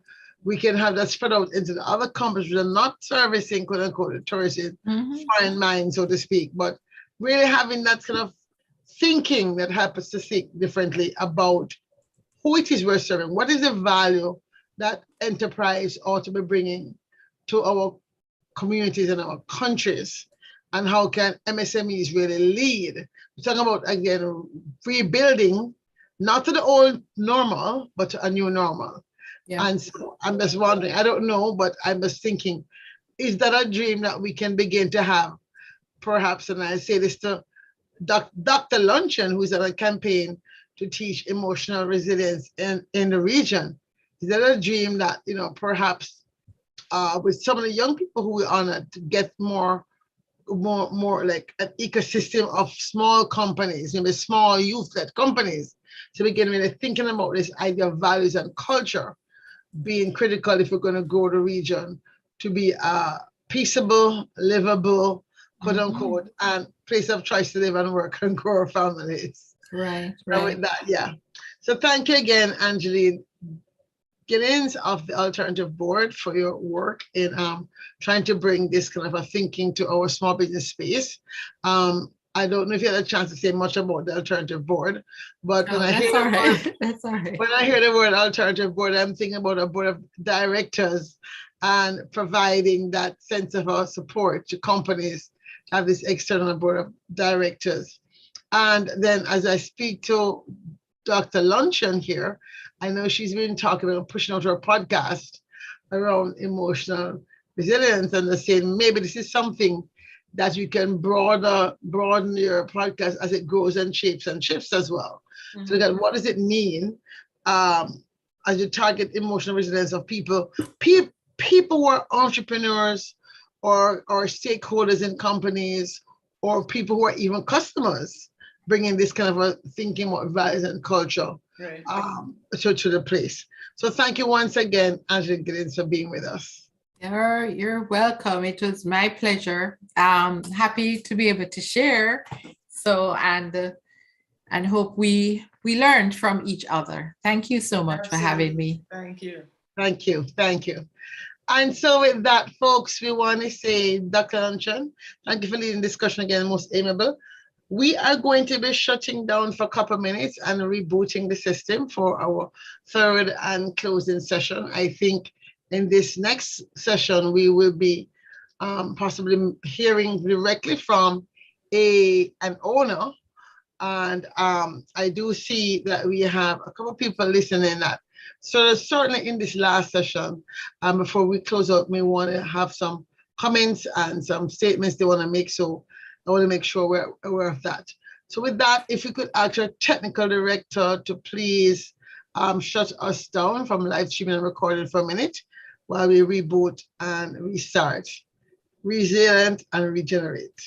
We can have that spread out into the other companies that are not servicing, quote unquote, the tourism foreign mind, so to speak, but really having that kind of thinking that helps us to think differently about who it is we're serving. What is the value that enterprise ought to be bringing to our communities and our countries? And how can MSMEs really lead? We're talking about, again, rebuilding, not to the old normal, but to a new normal. Yeah. And so I'm just wondering, I don't know, but I'm just thinking, is that a dream that we can begin to have? Perhaps, and I say this to Dr. Luncheon, who's on a campaign to teach emotional resilience in the region? Is that a dream that, perhaps with some of the young people who we honor to get more like an ecosystem of small companies, maybe small youth-led companies, to begin really thinking about this idea of values and culture being critical if we're going to grow the region to be a peaceable, livable, quote unquote, and place of choice to live and work and grow our families. Right, And with that, yeah. So thank you again, Angeline Giddens of the Alternative Board, for your work in trying to bring this kind of a thinking to our small business space. I don't know if you had a chance to say much about the Alternative Board, but when I hear that's all right. when I hear the word Alternative Board, I'm thinking about a board of directors and providing that sense of our support to companies to have this external board of directors. And then as I speak to Dr. Luncheon here, I know she's been talking about pushing out her podcast around emotional resilience, and they're saying maybe this is something that you can broaden your podcast as it grows and shapes and shifts as well. So that what does it mean as you target emotional resilience of people who are entrepreneurs or stakeholders in companies, or people who are even customers, bringing this kind of a thinking about values and culture to the place. So thank you once again, Angela Giddens, for being with us. You're welcome. It was my pleasure. Happy to be able to share. So, and hope we learned from each other. Thank you so much for having me. Thank you. Thank you. Thank you. And so with that, folks, we want to say, Dr. Luncheon, thank you for leading discussion again, most amiable. We are going to be shutting down for a couple of minutes and rebooting the system for our third and closing session. I think in this next session, we will be possibly hearing directly from an owner. And I do see that we have a couple of people listening that. So certainly in this last session, before we close out, we want to have some comments and some statements they want to make. So I want to make sure we're aware of that. So with that, if we could ask our technical director to please shut us down from live streaming and recording for a minute while we reboot and restart, resilient and regenerate.